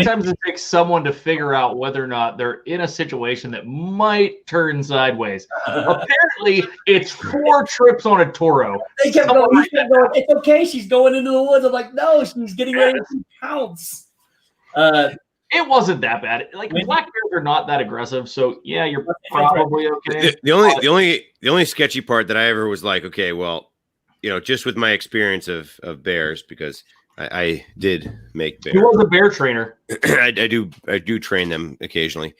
times does it take someone to figure out whether or not they're in a situation that might turn sideways? Apparently, it's 4 trips on a Toro. They kept going, it's okay, she's going into the woods. I'm like, no, she's getting ready to pounce. It wasn't that bad. Like, black bears are not that aggressive, so yeah, you're probably okay. The only sketchy part that I ever was like, okay, well, just with my experience of bears, because I did make bears. You was a bear trainer. I do train them occasionally.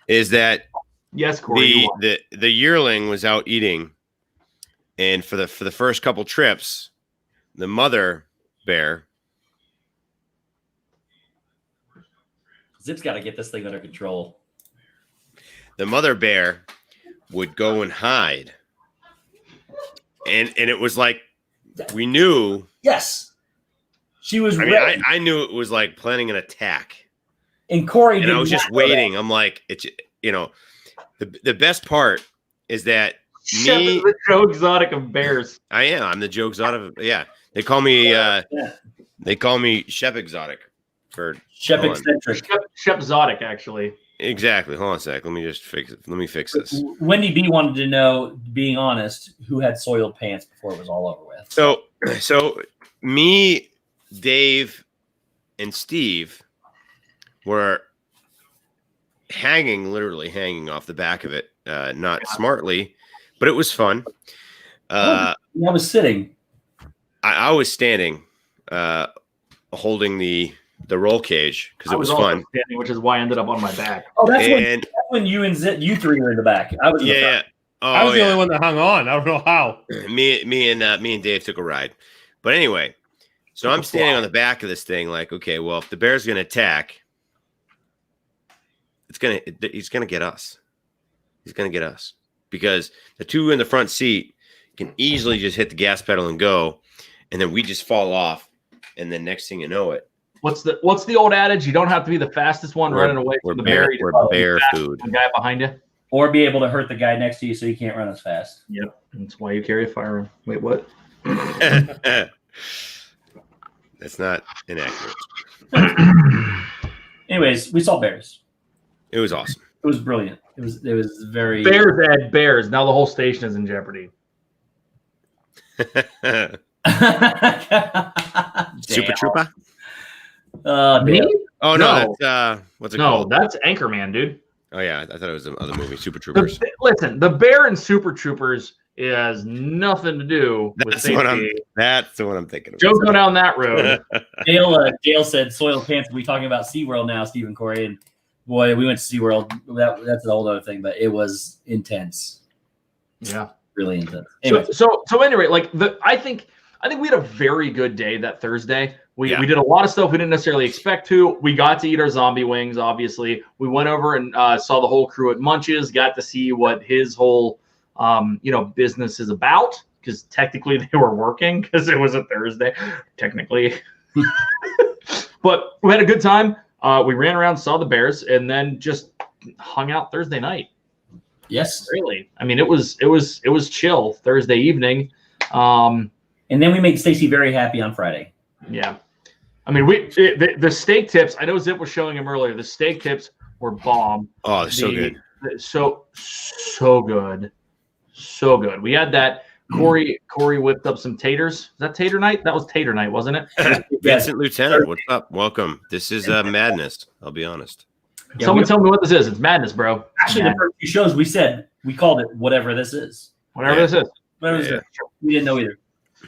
Is that yes, Corey? The yearling was out eating, and for the first couple trips, the mother bear. Zip's got to get this thing under control. The mother bear would go and hide, and it was like we knew. Yes, she was. I knew it was like planning an attack. And Corey, and I was just waiting. I'm like, it's the best part is that Shep is the Joe Exotic of bears. I am. I'm the Joe Exotic of, yeah. They call me Shep Exotic for Shep Eccentric. Shep Exotic, actually. Exactly. Hold on a sec. Let me just fix it. Let me fix this. Wendy B wanted to know, being honest, who had soiled pants before it was all over with. So me, Dave, and Steve were literally hanging off the back of it, not smartly, but it was fun. I was sitting. I was standing, holding the roll cage because it was fun. Standing, which is why I ended up on my back. Oh, that's when you and you three were in the back. I was in the front. I was the only one that hung on. I don't know how. Me and Dave took a ride, but anyway. So I'm standing on the back of this thing, like, okay, well, if the bear's gonna attack, he's gonna get us. He's gonna get us because the two in the front seat can easily just hit the gas pedal and go, and then we just fall off, and then next thing you know it. What's the old adage? You don't have to be the fastest one running away from the bear. We're bear food. The guy behind you, or be able to hurt the guy next to you so you can't run as fast. Yep, that's why you carry a firearm. Wait, what? That's not inaccurate. Anyways, we saw bears. It was awesome. It was brilliant. It was very bears had bears. Now the whole station is in jeopardy. Super Trooper? Me? Oh no, that's what's it called? No, that's Anchorman, dude. Oh yeah, I thought it was the other movie, Super Troopers. Listen, the bear in Super Troopers has nothing to do with That's the one safety. That's the one I'm thinking of. Don't go down that road. Dale said soiled pants. We talking about SeaWorld now, Stephen Corey, and boy, we went to SeaWorld. That's a whole other thing, but it was intense. Yeah, really intense. Anyway. So anyway, like I think we had a very good day that Thursday. We did a lot of stuff we didn't necessarily expect to. We got to eat our zombie wings, obviously. We went over and saw the whole crew at Munch's, got to see what his whole business is about, because technically they were working because it was a Thursday, technically. But we had a good time. We ran around, saw the bears, and then just hung out Thursday night. Yes. Really. I mean, it was chill Thursday evening. And then we made Stacy very happy on Friday. Yeah. I mean, the steak tips, I know Zip was showing him earlier. The steak tips were bomb. Oh, they're so good. So good. So good. We had that. Corey whipped up some taters. Is that tater night? That was tater night, wasn't it? Vincent Lieutenant, what's up? Welcome. This is madness. I'll be honest. Yeah, Someone tell me what this is. It's madness, bro. Actually, the first few shows we called it whatever this is. Whatever this is. Whatever this is. We didn't know either.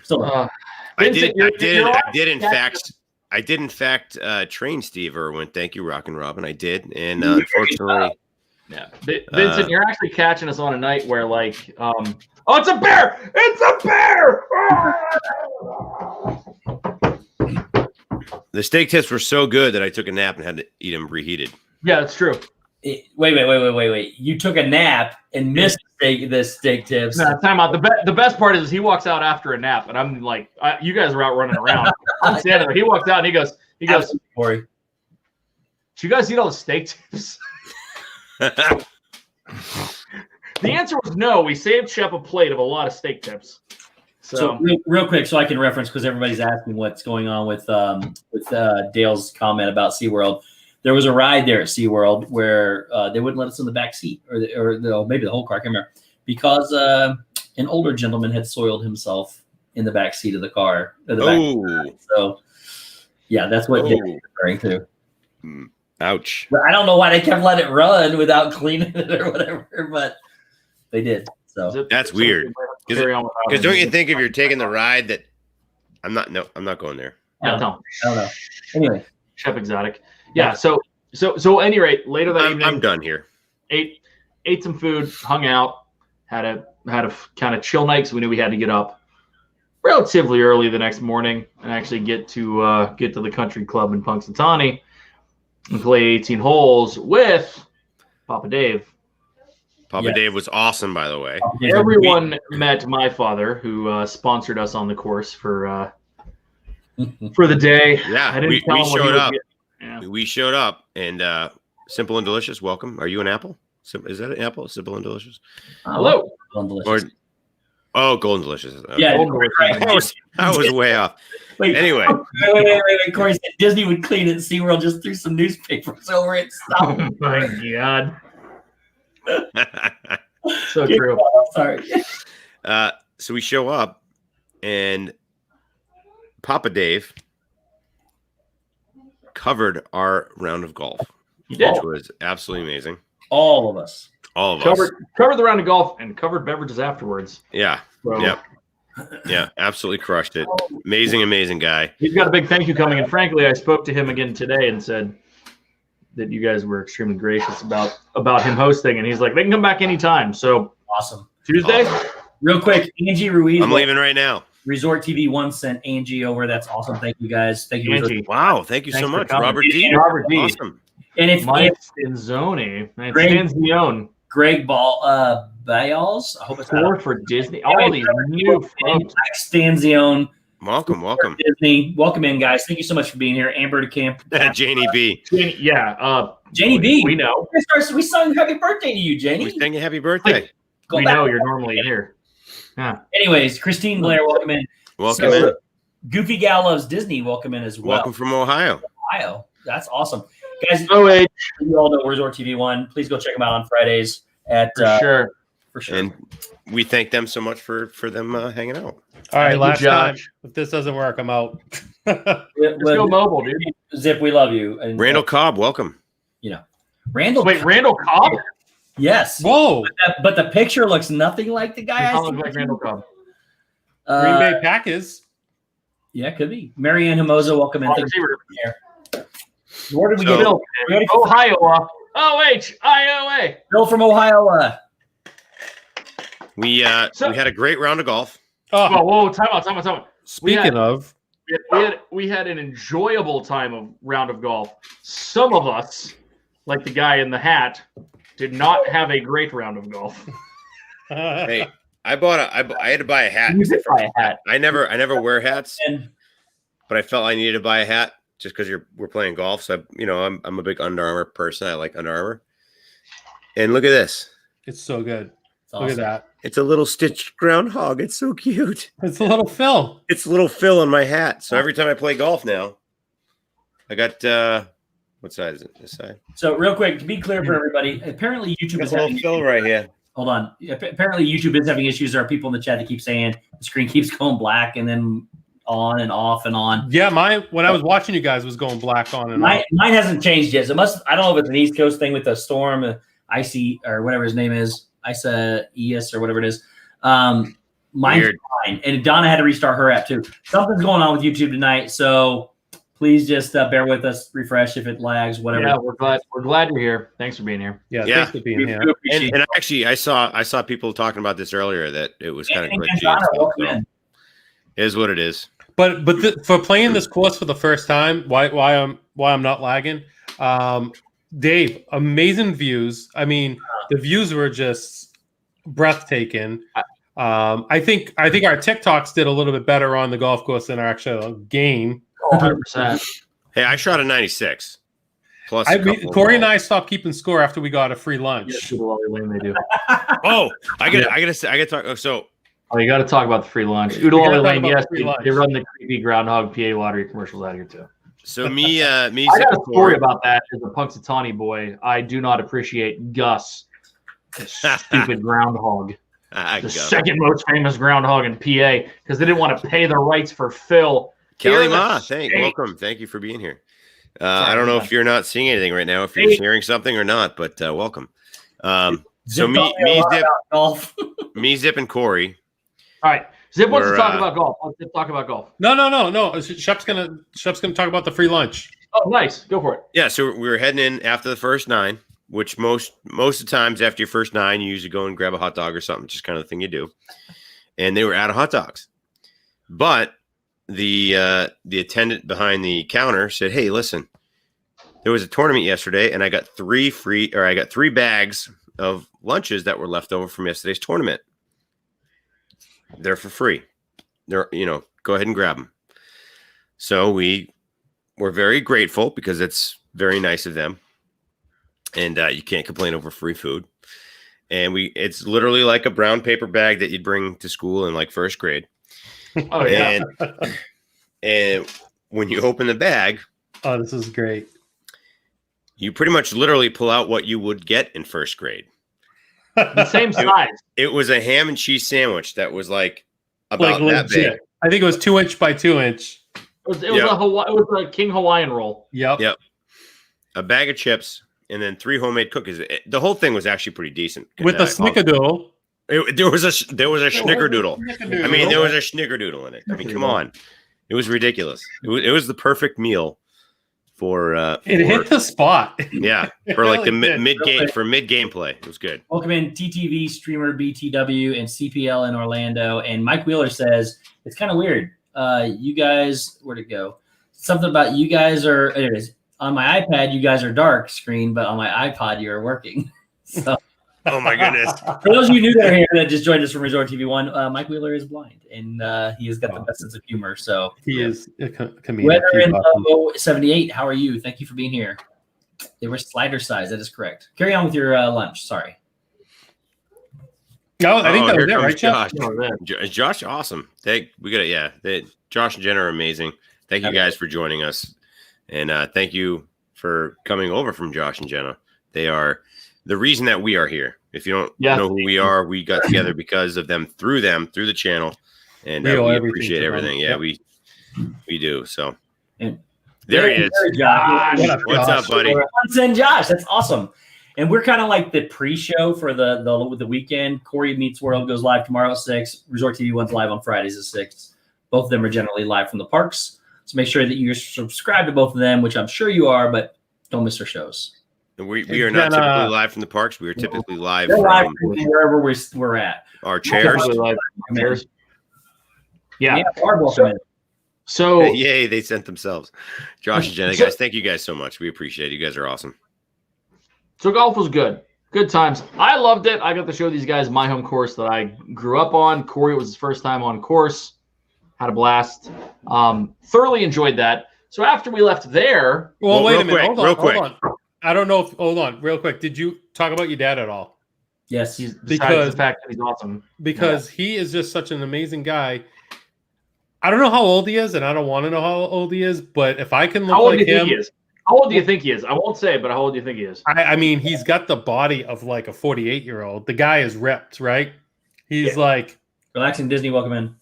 Still I did in fact train Steve Irwin. Thank you, Rockin' Robin. I did, and unfortunately, yeah. Vincent, you're actually catching us on a night where oh, it's a bear! It's a bear! The steak tips were so good that I took a nap and had to eat them reheated. Yeah, that's true. Wait. You took a nap and missed the steak tips. No, time out. The best part is he walks out after a nap, and I'm like, you guys are out running around. I'm standing there. He walks out and he goes, Corey, did you guys eat all the steak tips? The answer was no. We saved Shep a plate of a lot of steak tips. So real quick, so I can reference, because everybody's asking what's going on with Dale's comment about SeaWorld. There was a ride there at SeaWorld where they wouldn't let us in the back seat, or maybe the whole car, I can't remember, because an older gentleman had soiled himself in the back seat of the car. So, yeah, that's what Dale's referring to. Ouch. But I don't know why they kept letting it run without cleaning it or whatever, but they did. So that's weird. Because don't you think if you're taking the ride that I'm not going there. I don't know. Anyway, Shep Exotic. Yeah. So at any rate, later that evening, I'm done here. Ate some food, hung out, had a kind of chill night because we knew we had to get up relatively early the next morning and actually get to the country club in Punxsutawney and play 18 holes with Papa Dave. Dave was awesome, by the way. Everyone met my father, who sponsored us on the course for the day. Yeah, I didn't tell we him what showed up. Yeah. We showed up, and Simple and Delicious, welcome. Are you an apple? Is that an apple? Simple and Delicious. Hello. Golden Delicious. Okay. Yeah, I was way off. Wait, anyway, wait. Corey said Disney would clean it. SeaWorld just threw some newspapers over it. Stop. Oh my God. So true. Sorry. So we show up, and Papa Dave covered our round of golf, which was absolutely amazing. All of us. Covered the round of golf and covered beverages afterwards. Yeah. So, Yeah, absolutely crushed it. Amazing guy. He's got a big thank you coming, and frankly, I spoke to him again today and said that you guys were extremely gracious about him hosting, and he's like, they can come back anytime. So awesome. Tuesday? Real quick, Angie Ruiz. I'm leaving right now. Resort TV 1 sent Angie over. That's awesome. Thank you guys. Thank you, Angie. Wow, thank you so much, Robert D. Robert D. Awesome. And it's Mike Stanzoni. Stanzione. Greg Bials. I hope it's Tour for Disney. All these new folks. Stanzione. Welcome. Disney. Welcome in, guys. Thank you so much for being here. Amber DeCamp. Janie B. Janie B. We know. We sung happy birthday to you, Janie. We sang a happy birthday. We know you're normally here. Yeah. Anyways, Christine Blair, welcome in. Welcome in. Goofy Gal Loves Disney, welcome in as well. Welcome from Ohio. That's awesome. Guys, OH. you all know Resort TV 1. Please go check them out on Fridays at For sure. And we thank them so much for them hanging out. All right, last time. Josh. If this doesn't work, I'm out. Let's go mobile, dude. Zip, we love you. And Randall Cobb, welcome. Randall. Wait, Randall Cobb? Yes. Whoa. But the picture looks nothing like the guy I Does not see. look like Randall Cobb. Green Bay Packers. Yeah, could be. Marianne Hermosa, welcome in. Wide Thank you receiver. for being here. Where did we So- get Bill, Ready? Ohio. OHIOA. Bill from Ohio? We had a great round of golf. Whoa, whoa, time out. Speaking of, We had an enjoyable round of golf. Some of us, like the guy in the hat, did not have a great round of golf. Hey, I had to buy a hat. You did buy a hat. I never wear hats, And but I felt I needed to buy a hat just because we're playing golf. So I'm a big Under Armour person. I like Under Armour. And look at this. it's so good. it's Look awesome. at that. It's a little stitched groundhog. It's so cute. It's a little Phil. It's a little fill on my hat. So every time I play golf now, I got what size is it? This side. So real quick, to be clear for everybody, apparently YouTube Got is a little having fill right here. Hold on. Apparently YouTube is having issues. There are people in the chat that keep saying the screen keeps going black and then on and off and on. Yeah, when I was watching you guys was going black on and off. Mine hasn't changed yet. So I don't know if it's an East Coast thing with the storm, Icy or whatever his name is, ES or whatever it is. Mine's Weird. fine. And Donna had to restart her app too. Something's going on with YouTube tonight. So please just bear with us, refresh if it lags, whatever. Yeah, we're glad you're here. Thanks for being here. Yeah, Yeah. thanks for being We here. do appreciate And actually, I saw people talking about this earlier that it was kind of and glitchy. Donna, and stuff, welcome so in. it is what it is. But for playing this course for the first time, why I'm not lagging? Dave, amazing views. I mean, the views were just breathtaking. I think our TikToks did a little bit better on the golf course than our actual game. 100%. Hey, I shot a 96. Plus, Corey and I stopped keeping score after we got a free lunch. Yes, people always lame they do. Oh, I gotta talk. So Oh, you got to talk about the free lunch. We gotta Oodle talk Lane, about yes, the free lunch. they run the creepy Groundhog PA lottery commercials out here too. me, I got a story about that as a Punxsutawney boy. I do not appreciate Gus, the stupid groundhog, the second most famous groundhog in PA, because they didn't want to pay the rights for Phil. Kelly Here in the Ma, state. welcome. Thank you for being here. I don't know if you're not seeing anything right now, if you're hearing something or not, but welcome. So Zip me, told me a lot Zip, about golf. me, Zip, and Corey. All right, Zip wants to We're, talk about golf. Let's Zip talk about golf. No. Shep's gonna talk about the free lunch. Oh, nice. Go for it. Yeah, so we were heading in after the first 9, which most of the times after your first 9, you usually go and grab a hot dog or something, just kind of the thing you do. And they were out of hot dogs, but the attendant behind the counter said, "Hey, listen, there was a tournament yesterday, and I got 3 bags of lunches that were left over from yesterday's tournament. They're for free. They're go ahead and grab them." So we were very grateful because it's very nice of them, and you can't complain over free food. And it's literally like a brown paper bag that you'd bring to school in like first grade. Oh yeah. And when you open the bag, Oh, this is great. you pretty much literally pull out what you would get in first grade. The same size. It was a ham and cheese sandwich that was like about Like that big. legit. I think it was 2 inch by 2 inch. It was a King Hawaiian roll. Yep. Yep. A bag of chips and then 3 homemade cookies. The whole thing was actually pretty decent. With the snickerdoodle. There was a snickerdoodle. I mean, there was a snickerdoodle in it. I mean, come on. It was ridiculous. It was the perfect meal for It hit the spot. yeah, for like the really did. mid gameplay. It was good. Welcome in TTV streamer BTW and CPL in Orlando. And Mike Wheeler says it's kind of weird. You guys, where'd it go? Something about you guys are. Anyways, on my iPad, you guys are dark screen, but on my iPod, you're working. So Oh my goodness. for those of you new that are here that just joined us from Resort TV One, Mike Wheeler is blind and he has got the best sense of humor. So He is a comedian. Weather He's in awesome. 78. How are you? Thank you for being here. They were slider size. That is correct. Carry on with your lunch. Sorry. No, I think that here was it, comes right, Shep? Josh. Oh, man. Josh, awesome. We got it. Yeah, Josh and Jen are amazing. Thank you guys for joining us, and thank you for coming over from Josh and Jenna. They are the reason that we are here. If you don't know who we are, we got together because of them, through the channel, and We owe we everything appreciate to them. everything. Yeah, Yep. we do. So And There he is. There, Josh. What up, What's Josh? up, buddy? Send Josh. That's awesome. And we're kind of like the pre-show for the weekend. Corey Meets World goes live tomorrow at 6. Resort TV one's live on Fridays at 6. Both of them are generally live from the parks. So make sure that you're subscribed to both of them, which I'm sure you are, but don't miss our shows. We are not typically live from the parks. We are typically live They're live from from wherever we're at. our chairs. Typically live from chairs. Yeah. Welcome in. So Yay, they sent themselves. Josh and Jenna, guys, thank you guys so much. We appreciate it. You guys are awesome. So golf was good. Good times. I loved it. I got to show these guys my home course that I grew up on. Corey, it was his first time on course. Had a blast. Thoroughly enjoyed that. So after we left there. Well, wait a minute. quick, Hold on. I don't know if. Hold on, real quick. Did you talk about your dad at all? Yes. Besides the fact that he's awesome. Because he is just such an amazing guy. I don't know how old he is, and I don't want to know how old he is. But if I can look How old like do you him, think he is? How old do you think he is? I won't say, but how old do you think he is? I mean, he's got the body of like a 48-year-old. The guy is ripped, right? He's like Relaxing Disney, welcome in.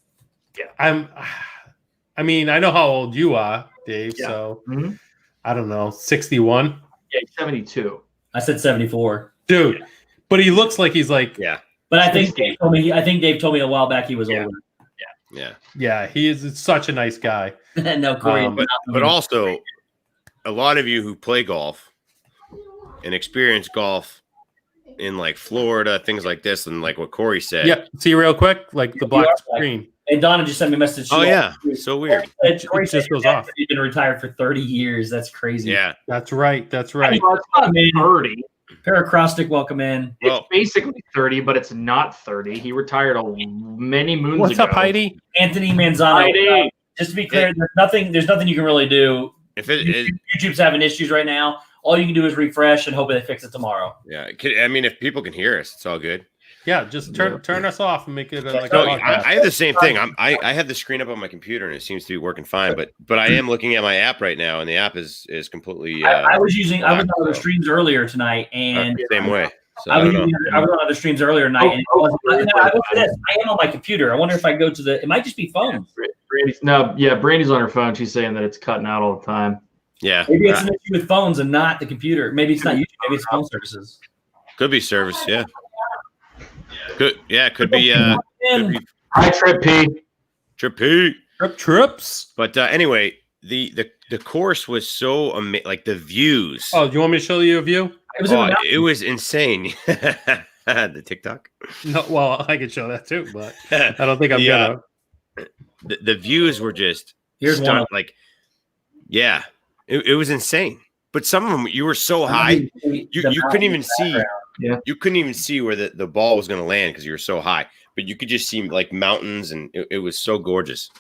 I mean, I know how old you are, Dave. Yeah. So Mhm. I don't know, 61. Yeah, he's 72. I said 74. Dude. But he looks like he's like But I think Dave told me a while back he was older. Yeah. he is such a nice guy. No, Corey. But also, a lot of you who play golf and experience golf in like Florida, things like this, and like what Corey said. Yeah. See real quick, like the black screen. And Donna just sent me a message. Oh yeah, so weird. Corey It just said goes that off. He's been retired for 30 years. That's crazy. Yeah. That's right. That's right. Well, it's not 30. Paracrostic, welcome in. It's Well, basically 30, but it's not 30. He retired many moons What's ago. up, Heidi? Anthony Manzano. Heidi. Just to be clear, there's nothing you can really do. if it YouTube's having issues right now. All you can do is refresh and hope they fix it tomorrow. yeah, I mean, if people can hear us, it's all good. Yeah, just turn us off and make it like No, a podcast. I have the same thing. I have the screen up on my computer and it seems to be working fine. But I am looking at my app right now, and the app is completely. I was on black, other so- streams earlier tonight, and same way. So I I was don't know. on other streams earlier tonight. And I looked at this. I am on my computer. I wonder if I go to the. It might just be phones. Brandy's on her phone. She's saying that it's cutting out all the time. Yeah, Maybe it's an issue with phones and not the computer. Maybe it's not YouTube. Maybe it's phone services. could be service. Yeah, could be. Could be Hi, Trip P. Trippy. Trips. But anyway, the course was so amazing. Like the views. Oh, do you want me to show you a view? It was in the mountains. It was insane. The TikTok. No, well, I could show that too, but I don't think I'm gonna. The views were just Here's one. like, yeah, it was insane. But some of them, you were so high, you couldn't even see. Yeah. You couldn't even see where the ball was going to land because you were so high. But you could just see like mountains, and it was so gorgeous.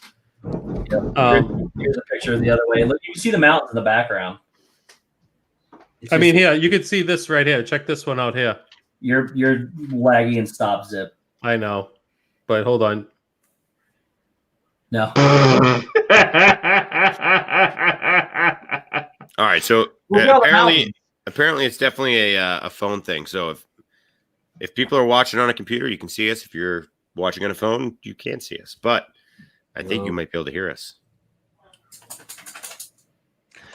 Here's a picture the other way. Look, you can see the mountains in the background. It's I mean, just- here you can see this right here. Check this one out here. you're laggy and stop zip. I know, but hold on. No. All right, so We've got the apparently it's definitely a phone thing. So if people are watching on a computer, you can see us. If you're watching on a phone, you can't see us. But I think you might be able to hear us.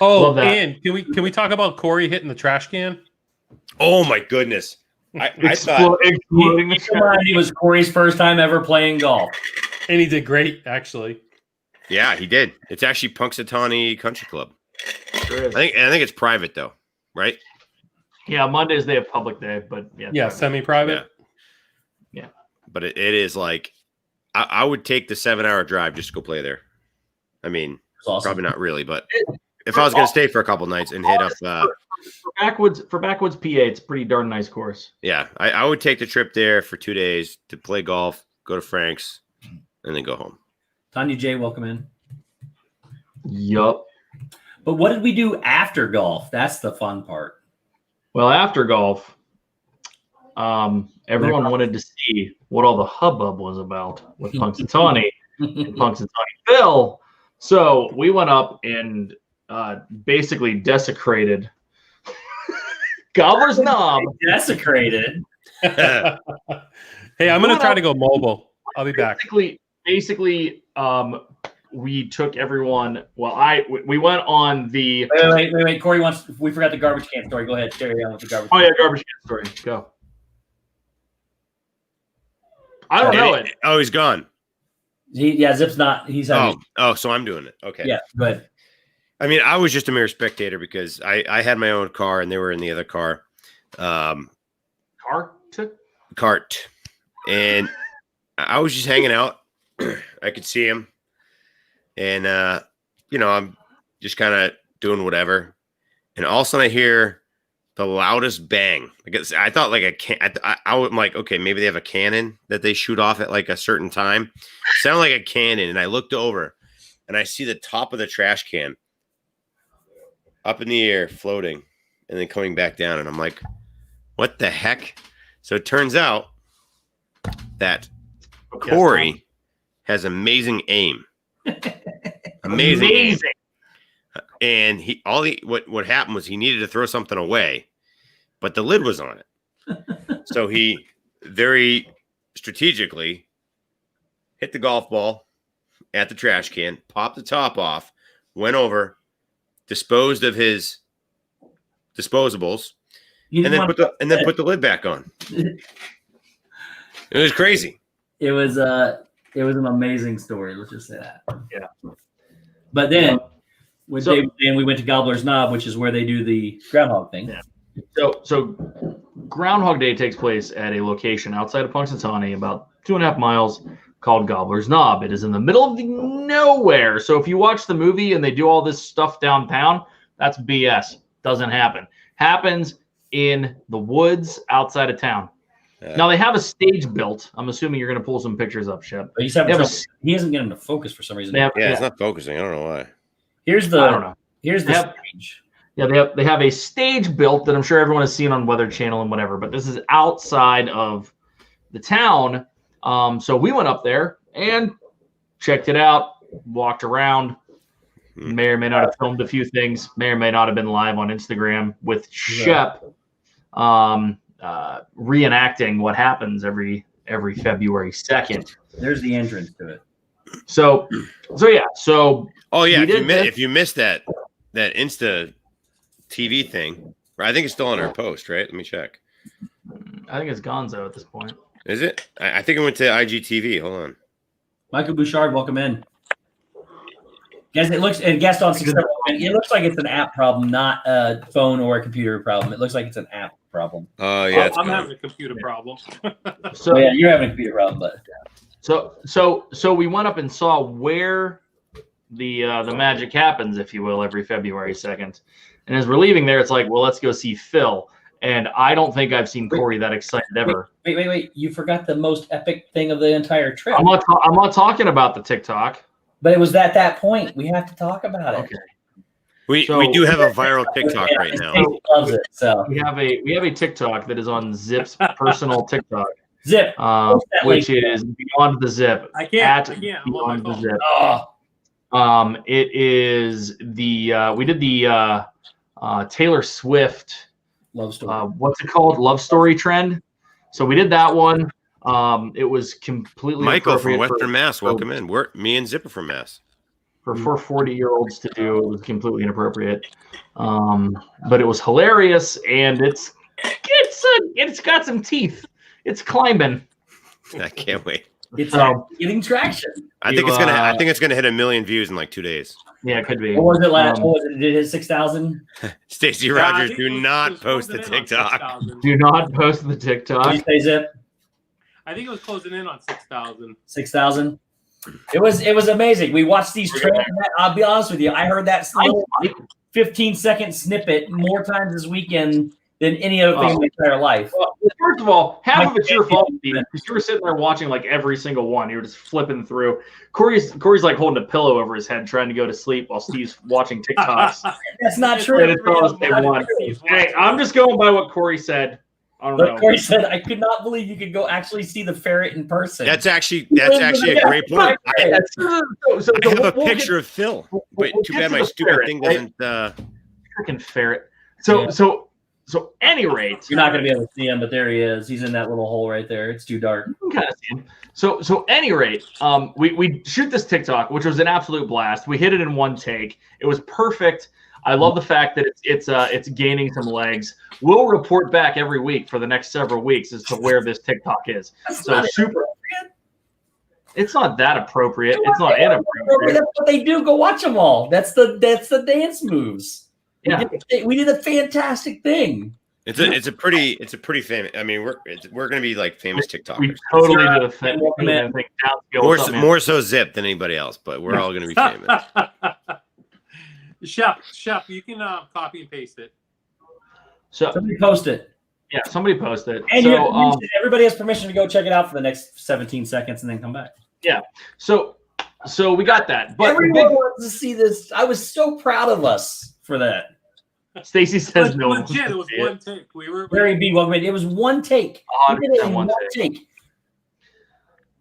Oh, Love that. and can we talk about Corey hitting the trash can? Oh my goodness! I thought Exploding the Keep in mind, it was Corey's first time ever playing golf. And he did great, actually. yeah, he did. It's actually Punxsutawney Country Club. Sure is. I think it's private though, right? Yeah, Mondays they have public day, but Yeah, semi-private. Yeah. But it is like I would take the 7-hour drive just to go play there. I mean, It's awesome. probably not really, but if I was going to stay for a couple nights and hit up, for backwoods PA, it's a pretty darn nice course. yeah, I would take the trip there for 2 days to play golf, go to Frank's, and then go home. Tanya J, welcome in. Yup. But what did we do after golf? That's the fun part. Well, after golf, everyone wanted to see what all the hubbub was about with Punxsutawney and Punxsutawney Phil. So we went up and basically desecrated Gobbler's knob. Desecrated. Hey, I'm gonna try to go mobile. I'll be back. Basically, we took everyone. Well, we went on the. Wait. Corey wants. We forgot the garbage can story. Go ahead, carry on with the garbage. Oh yeah, garbage can story. Go. I don't know it. Oh, he's gone. Zip's not. He's having. So I'm doing it. Okay. Yeah, go ahead. I mean, I was just a mere spectator because I had my own car and they were in the other car. Cart. And I was just hanging out. I could see him. And, I'm just kind of doing whatever. And all of a sudden I hear the loudest bang. I thought like a can. I'm like, okay, maybe they have a cannon that they shoot off at like a certain time. Sounded like a cannon. And I looked over and I see the top of the trash can up in the air, floating, and then coming back down. And I'm like, what the heck? So it turns out that Corey has amazing aim. Amazing aim. And what happened was he needed to throw something away, but the lid was on it. So he very strategically hit the golf ball at the trash can, popped the top off, went over, disposed of his disposables, and then put the lid back on. It was crazy. It was an amazing story. Let's just say that. Yeah. But then we went to Gobbler's Knob, which is where they do the Groundhog thing. Yeah. So Groundhog Day takes place at a location outside of Punxsutawney, about 2.5 miles, called Gobbler's Knob. It is in the middle of nowhere. So if you watch the movie and they do all this stuff downtown, that's BS. Doesn't happen. Happens in the woods outside of town. Yeah. Now they have a stage built. I'm assuming you're going to pull some pictures up, Shep. He isn't getting to focus for some reason. It's not focusing. I don't know why. I don't know. Here's the stage. Yeah, they have a stage built that I'm sure everyone has seen on Weather Channel and whatever, but this is outside of the town. So we went up there and checked it out, walked around, may or may not have filmed a few things, may or may not have been live on Instagram with Shep reenacting what happens every February 2nd. There's the entrance to it. So if you missed that Insta TV thing, I think it's still on our post, right? Let me check. I think it's Gonzo at this point. Is it? I think it went to IGTV. Hold on. Michael Bouchard, welcome in. Guys, it looks like it's an app problem, not a phone or a computer problem. It looks like it's an app problem. Oh yeah, I'm having a computer problem. So yeah, you're having a computer problem, but so we went up and saw where the magic happens, if you will, every February 2nd. And as we're leaving there, it's like, well, let's go see Phil. And I don't think I've seen Corey that excited ever. Wait! You forgot the most epic thing of the entire trip. I'm not talking about the TikTok. But it was at that point. We have to talk about it. Okay. We do have a viral TikTok right now. Loves it. So we have a TikTok that is on Zip's personal TikTok. Zip, which is Beyond the Zip. I can't. Beyond the Zip. It is we did the Taylor Swift love story. What's it called? Love story trend. So we did that one. It was completely Michael from Western Mass. Welcome in. Me and Zip are from Mass. For 40-year-olds to do, it was completely inappropriate. But it was hilarious, and it's got some teeth. It's climbing. I can't wait. It's getting traction. I think it's gonna hit 1 million views in like 2 days. Yeah, it could be. What was it last? Did it hit 6,000? Stacey Rogers, do not post the TikTok. Do not post the TikTok. Did you say, Zip? I think it was closing in on 6,000. 6,000. It was amazing. We watched these trailers. I'll be honest with you. I heard that 15-second snippet more times this weekend than any other thing in my entire life. Well, first of all, half of it's your fault, Steven, because you were sitting there watching like every single one. You were just flipping through. Corey's like holding a pillow over his head, trying to go to sleep while Steve's watching TikToks. That's not true. Hey, I'm just going by what Corey said. I don't know. Corey said, "I could not believe you could go actually see the ferret in person." That's actually a great point. I have a picture of Phil, but too bad my stupid thing doesn't. Freaking ferret. So any rate, You're not going to be able to see him, but there he is. He's in that little hole right there. It's too dark. you can kind of see him. So any rate, we shoot this TikTok, which was an absolute blast. We hit it in one take. It was perfect. I love the fact that it's gaining some legs. We'll report back every week for the next several weeks as to where this TikTok is. So super. It's not that appropriate. It's not inappropriate. That's what they do. Go watch them all. That's the dance moves. Yeah. We did a fantastic thing. It's a pretty famous. I mean, we're going to be like famous TikTokers. We totally did a thing. More so Zip than anybody else, but we're all going to be famous. Shep, you can copy and paste it. So somebody post it. Yeah, somebody post it. And so, everybody has permission to go check it out for the next 17 seconds and then come back. Yeah. So we got that. But everyone wants to see this. I was so proud of us for that. Stacy says no. Legit, it was one take. Larry B. Welcome. It was one take. We did it in one take.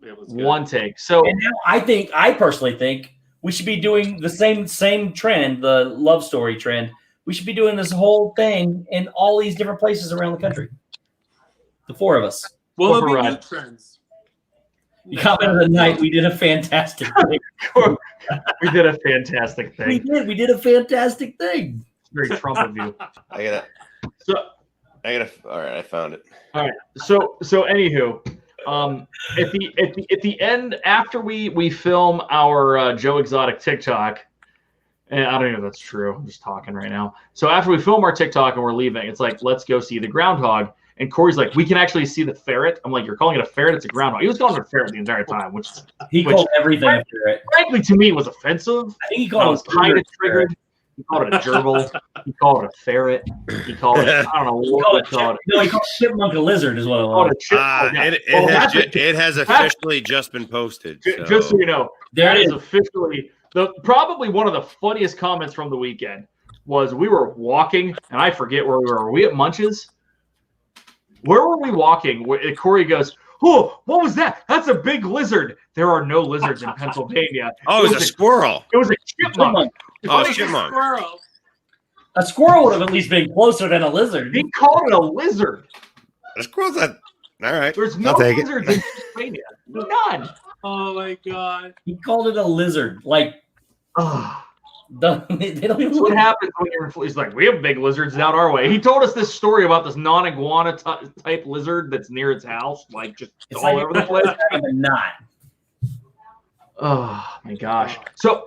It was one take. So and now I personally think we should be doing the same trend, the love story trend. We should be doing this whole thing in all these different places around the country. The four of us. Well, it'll be new trends. You commented the night we did a fantastic thing. We did a fantastic thing. We did a fantastic thing. Very Trump of you. All right, I found it. All right. So anywho, at the end, after we film our Joe Exotic TikTok, and I don't even know if that's true. I'm just talking right now. So after we film our TikTok and we're leaving, it's like, let's go see the groundhog. And Corey's like, we can actually see the ferret. I'm like, you're calling it a ferret? It's a groundhog. He was calling it a ferret the entire time, which called everything a ferret. Frankly, to me, was offensive. I think he called it kind of triggered. He called it a gerbil. He called it a ferret. He called it, I don't know what he called it. No, he called chipmunk a lizard is what it was. It has officially just been posted. Just so you know, that is officially probably one of the funniest comments from the weekend was we were walking, and I forget where we were. Were we at Munch's? Where were we walking? Corey goes, "Oh, what was that? That's a big lizard." There are no lizards in Pennsylvania. Oh, it was a squirrel. It was a chipmunk. Oh, a chipmunk. A squirrel would have at least been closer than a lizard. He called it a lizard. A squirrel's not. All right. There's no lizards in Pennsylvania. None. Oh my god. He called it a lizard. Like, they don't even. What happens when you're? He's like, we have big lizards down our way. He told us this story about this non-iguana type lizard that's near its house, like just all over the place. Not. Oh my gosh. So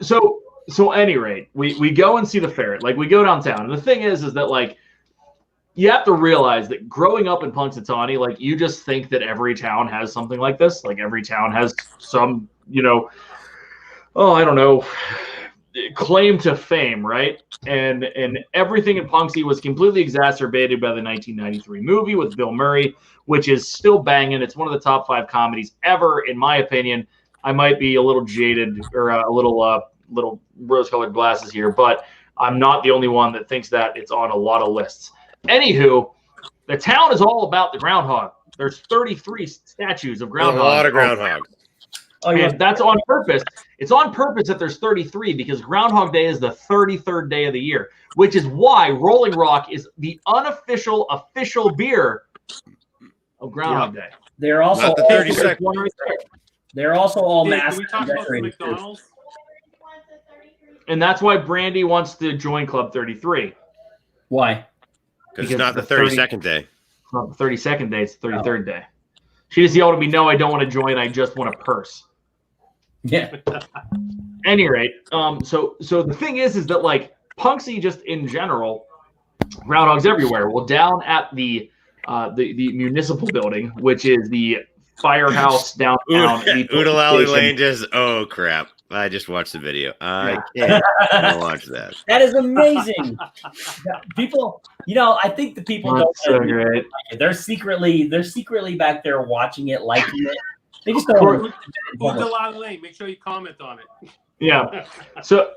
at any rate, we go and see the ferret. Like we go downtown. And the thing is that like you have to realize that growing up in Punxsutawney, like you just think that every town has something like this. Like every town has some, I don't know, claim to fame, right? And everything in Punxsy was completely exacerbated by the 1993 movie with Bill Murray, which is still banging. It's one of the top 5 comedies ever, in my opinion. I might be a little jaded or a little rose-colored glasses here, but I'm not the only one that thinks that. It's on a lot of lists. Anywho, the town is all about the groundhog. There's 33 statues of groundhog. A lot of groundhog. Oh yeah, that's on purpose. It's on purpose that there's 33 because Groundhog Day is the 33rd day of the year, which is why Rolling Rock is the unofficial official beer of Groundhog Day. They're also not the 32nd. One right there. They're also all Can masked we and talk about the decorated. McDonald's? And that's why Brandy wants to join Club 33. Why? Because it's not the 32nd day. It's not the 32nd day, it's the 33rd day. She just yelled at me, no, I don't want to join, I just want a purse. Yeah. Any rate, so the thing is that like Punxsy just in general, groundhogs everywhere. Well, down at the municipal building, which is the firehouse downtown. Oodalali Lane just, oh crap. I just watched the video. I can't watch that. That is amazing. People, I think the people don't so great. They're secretly back there watching it, liking it. They just don't. Oodalali Lane. Make sure you comment on it. Yeah. So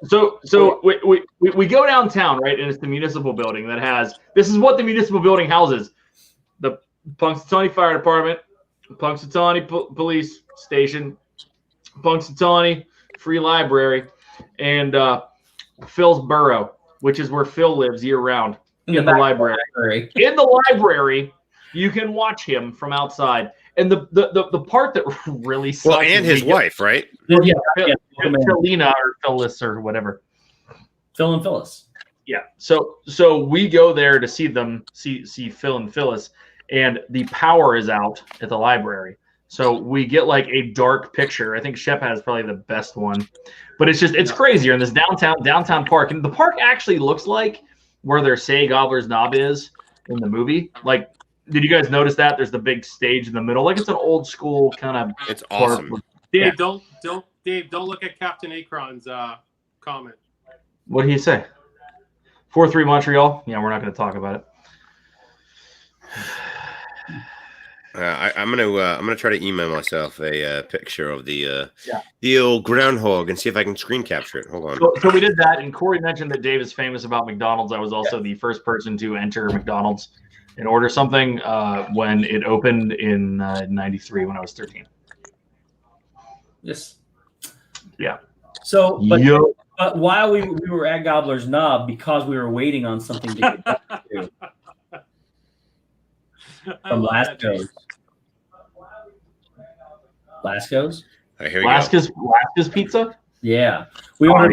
we go downtown, right? And it's the municipal building that has. This is what the municipal building houses: the Punxsutawney Fire Department, Punxsutawney Police Station, Punxsutawney Free Library, and Phil's Burrow, which is where Phil lives year round. in the library. In the library, you can watch him from outside. And the part that really sucks. Well, and his wife, right? Yeah, Philina or Phyllis or whatever. Phil and Phyllis. Yeah. So we go there to see them, see Phil and Phyllis, and the power is out at the library. So we get like a dark picture. I think Shep has probably the best one, but it's crazier in this downtown park. And the park actually looks like where their Say Gobbler's Knob is in the movie. Like, did you guys notice that there's the big stage in the middle? Like, it's an old school kind of. It's awesome. Dave, don't look at Captain Akron's comment. What did he say? 4-3 Montreal. Yeah, we're not going to talk about it. I'm gonna try to email myself a picture of the old groundhog and see if I can screen capture it. Hold on. So we did that, and Corey mentioned that Dave is famous about McDonald's. I was also the first person to enter McDonald's and order something when it opened in '93 when I was 13. Yes. Yeah. So, but while we were at Gobbler's Knob, because we were waiting on something to get back to from Lasco's. Lasco's? Lasco's Pizza? Yeah. We ordered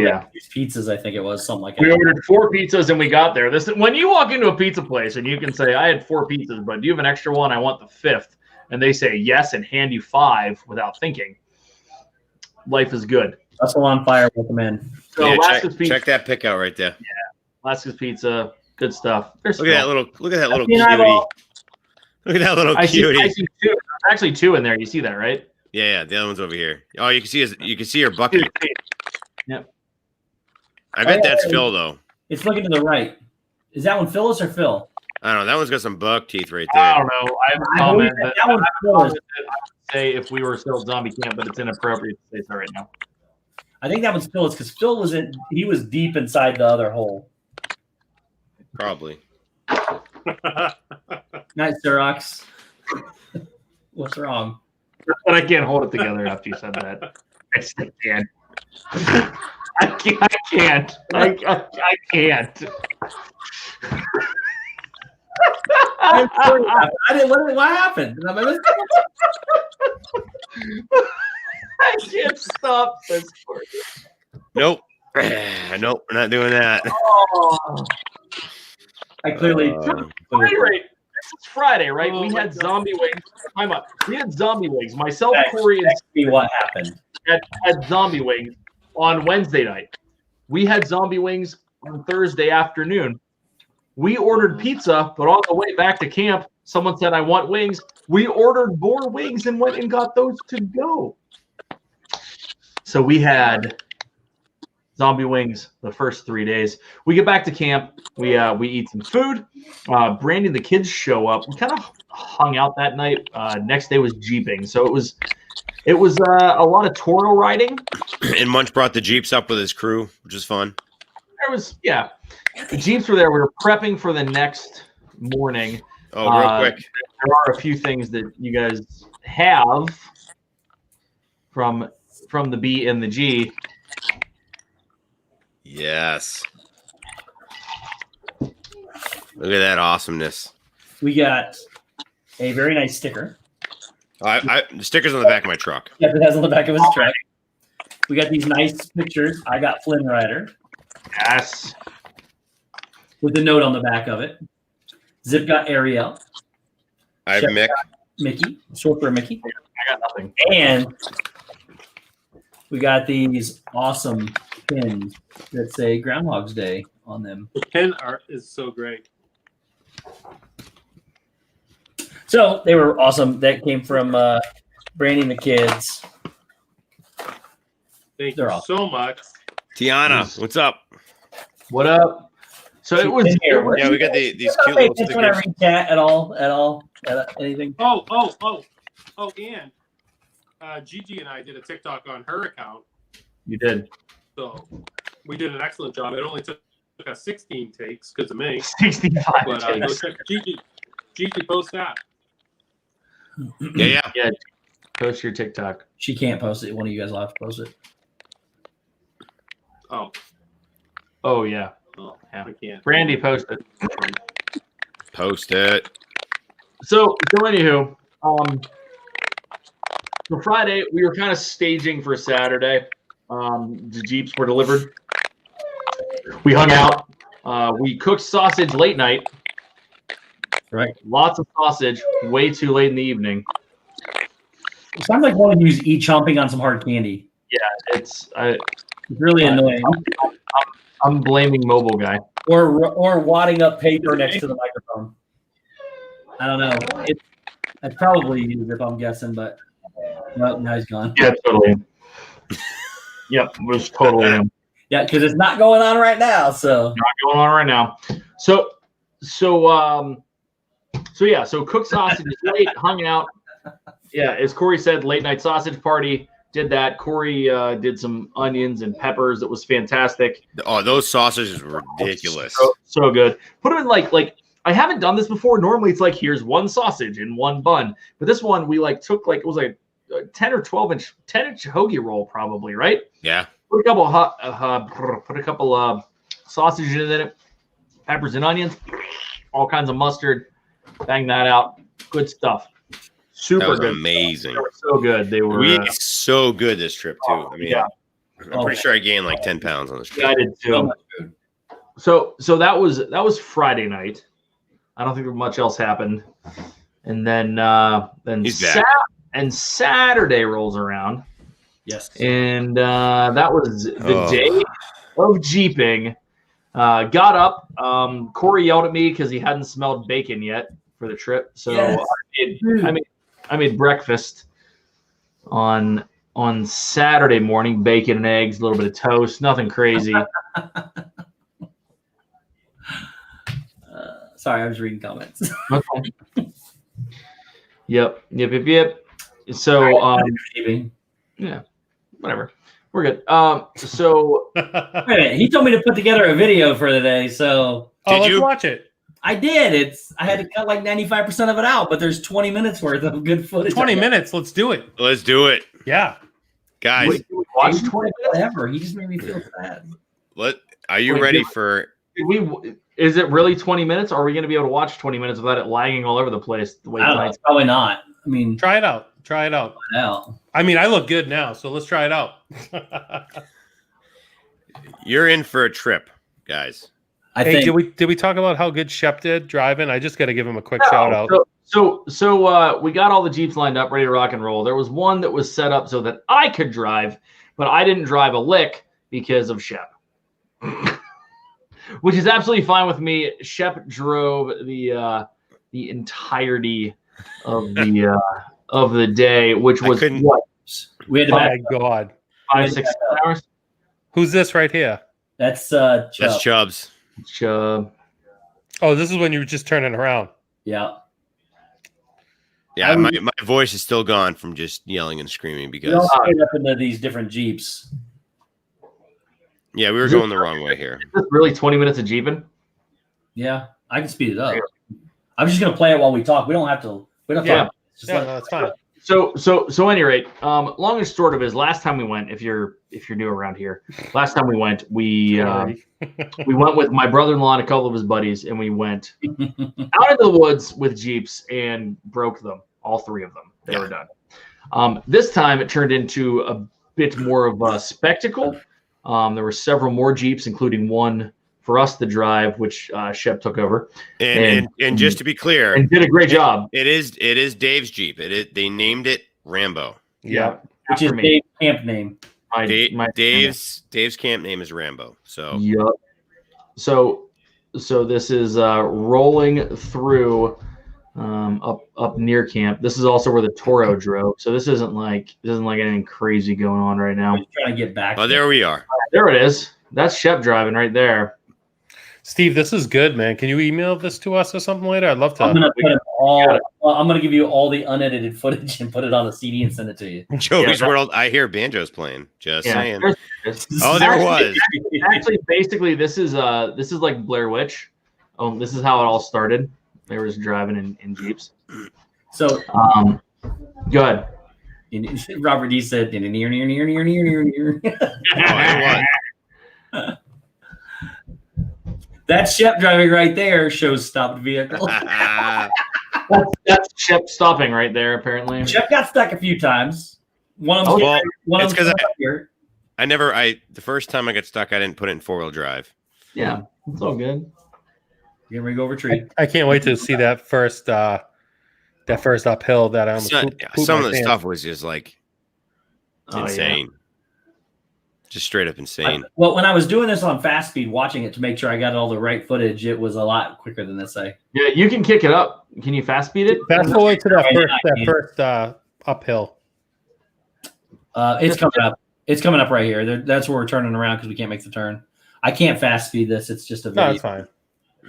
pizzas, I think it was, something like that. We ordered 4 pizzas and we got there. When you walk into a pizza place and you can say, I had 4 pizzas, but do you have an extra one? I want the 5th. And they say yes and hand you 5 without thinking. Life is good. Hustle on fire, welcome in. So check that pick out right there. Yeah. Lasco's Pizza, good stuff. Look at that little cutie. Look at that little cutie. I see 2. There's actually 2 in there. You see that, right? Yeah, the other one's over here. Oh, you can see her bucket. Yep. I bet that's Phil though. It's looking to the right. Is that one Phyllis or Phil? I don't know. That one's got some buck teeth right there. I don't know. I would say if we were still at zombie camp, but it's inappropriate to say so right now. I think that one's Phyllis because Phil he was deep inside the other hole. Probably. Night, Xerox. What's wrong? But I can't hold it together after you said that. I still can't. I can't. I can't. What happened? I can't stop this. Nope. Nope, we're not doing that. Oh. I clearly. It's Friday, right? We had zombie wings. We had zombie wings. Myself, Corey, and what happened? Had zombie wings on Wednesday night. We had zombie wings on Thursday afternoon. We ordered pizza, but on the way back to camp, someone said, I want wings. We ordered more wings and went and got those to go. So we had zombie wings the first 3 days. We get back to camp. We eat some food. Brandy and the kids show up. We kind of hung out that night. Next day was jeeping. So it was a lot of Toro riding. And Munch brought the Jeeps up with his crew, which is fun. The Jeeps were there. We were prepping for the next morning. Oh, real quick. There are a few things that you guys have from the B and the G. Yes. Look at that awesomeness. We got a very nice sticker. The sticker's on the back of my truck. Yeah, it has on the back of his truck. We got these nice pictures. I got Flynn Rider. Yes. With a note on the back of it. Zip got Ariel. I have Shep Mick. Mickey. Short for Mickey. I got nothing. And we got these awesome pins that say Groundhog's Day on them. The pin art is so great. So they were awesome. That came from Brandy and the kids. Thank They're you awesome. so much. Tiana, what's up? What up? So it was. Yeah, we got these cute little stickers. When I read chat at all, anything. And Gigi and I did a TikTok on her account. You did. So we did an excellent job. It only took us 16 takes because of me. 65 But go takes. check Gigi post that. Yeah. Post your TikTok. She can't post it. One of you guys will have to post it. Oh, Oh yeah. yeah. Yeah. I can't. Brandy posted. Post it. So anywho, for Friday, we were kind of staging for Saturday. The Jeeps were delivered. We hung out. We cooked sausage late night. Right. Lots of sausage, way too late in the evening. It sounds like one of you's chomping on some hard candy. Yeah, it's really annoying. I'm blaming mobile guy. Or wadding up paper next to the microphone. I don't know. It's probably you, if I'm guessing, but no, now he's gone. Yeah, totally. Yep, it was totally him. Yeah, because it's not going on right now. So Not going on right now. So cooked sausage late, hung out. Yeah, as Corey said, late night sausage party. Did that. Corey did some onions and peppers. It was fantastic. Oh, those sausages were ridiculous. So good. Put them in like I haven't done this before. Normally it's like here's one sausage in one bun, but this one we took it was like a 10 or 12-inch, 10-inch hoagie roll probably, right? Yeah. Put a couple sausages in it, peppers and onions, all kinds of mustard. Bang that out. Good stuff. Super That was good. amazing. They were so good. They were. We ate so good this trip too. I mean, yeah. I'm pretty sure I gained like 10 pounds on this trip. Yeah, I did too. So that was Friday night. I don't think much else happened. And then He's back. Saturday rolls around. yes. And that was the day of jeeping. Got up. Corey yelled at me because he hadn't smelled bacon yet for the trip. So Yes. I made breakfast on Saturday morning, bacon and eggs, a little bit of toast, nothing crazy. Sorry, I was reading comments. Okay. Yep. So yeah, whatever. We're good. So Wait, he told me to put together a video for the day, so Let's you? watch it. I did. I had to cut like 95% of it out, but there's 20 minutes worth of good footage. 20 minutes. Let's do it. Let's do it, Yeah. guys. wait, did we watch Watch 20 minutes ever. He just made me feel bad. Are you Wait, ready did- for? Is it really 20 minutes? Or are we going to be able to watch 20 minutes without it lagging all over the place? The way I don't know. tonight's- It's probably not. I mean, Try it out. Try it out. no. I mean, I look good now, so let's try it out. You're in for a trip, guys. I Hey, think did we talk about how good Shep did driving? I just got to give him a quick shout out. So we got all the Jeeps lined up, ready to rock and roll. There was one that was set up so that I could drive, but I didn't drive a lick because of Shep, which is absolutely fine with me. Shep drove the entirety of the day, which was couldn't- what, we had to Oh back my God. 5-6 hours. Who's this right here? That's That's Chubb. Chubbs. Oh, this is when you were just turning around. Yeah. Yeah, my voice is still gone from just yelling and screaming We all because split up into these different Jeeps. we were going the wrong way here. Is this really 20 minutes of jeeping? Yeah, I can speed it up. I'm just gonna play it while we talk. We don't have to. We don't have to. Just Yeah, let- no, that's fine. So at any rate, long and short of it is last time we went, if you're new around here, last time we went, we went with my brother-in-law and a couple of his buddies, and we went out into the woods with Jeeps and broke them, all three of them. They were done. This time it turned into a bit more of a spectacle. There were several more Jeeps, including one for us to drive, which Shep took over. And just to be clear, And did a great job. it is Dave's Jeep. They named it Rambo. Yeah. Which is After me. Dave's camp name. Dave's camp name is Rambo. So Yep. So this is rolling through up near camp. This is also where the Toro drove. So this isn't like anything crazy going on right now. I'm trying to get back. oh, there we are. There it is. That's Shep driving right there. Steve, this is good, man. Can you email this to us or something later? I'd love to. I'm gonna put it all. I'm gonna give you all the unedited footage and put it on a CD and send it to you. Joey's that- World. I hear banjos playing. Just saying. there's- Oh, there was. Actually, basically, this is like Blair Witch. This is how it all started. They were just driving in Jeeps. So Go ahead. Robert D said near. Oh, it was. That Shep driving right there shows stopped vehicle. That's Shep stopping right there, apparently. Shep got stuck a few times. One of them. Well, one it's of them 'cause here. the first time I got stuck, I didn't put it in 4-wheel drive. Yeah, it's all good. Here we go retreat. I can't wait to see that first uphill that I almost pooped Some my of the pants. stuff was just like Oh, insane. Just straight up insane. Well, when I was doing this on fast speed, watching it to make sure I got all the right footage, it was a lot quicker than this. Yeah, you can kick it up. Can you fast speed it? Fast forward to Right now, that first uphill. It's coming up. It's coming up right here. That's where we're turning around because we can't make the turn. I can't fast speed this. It's just a video. No, it's fine. I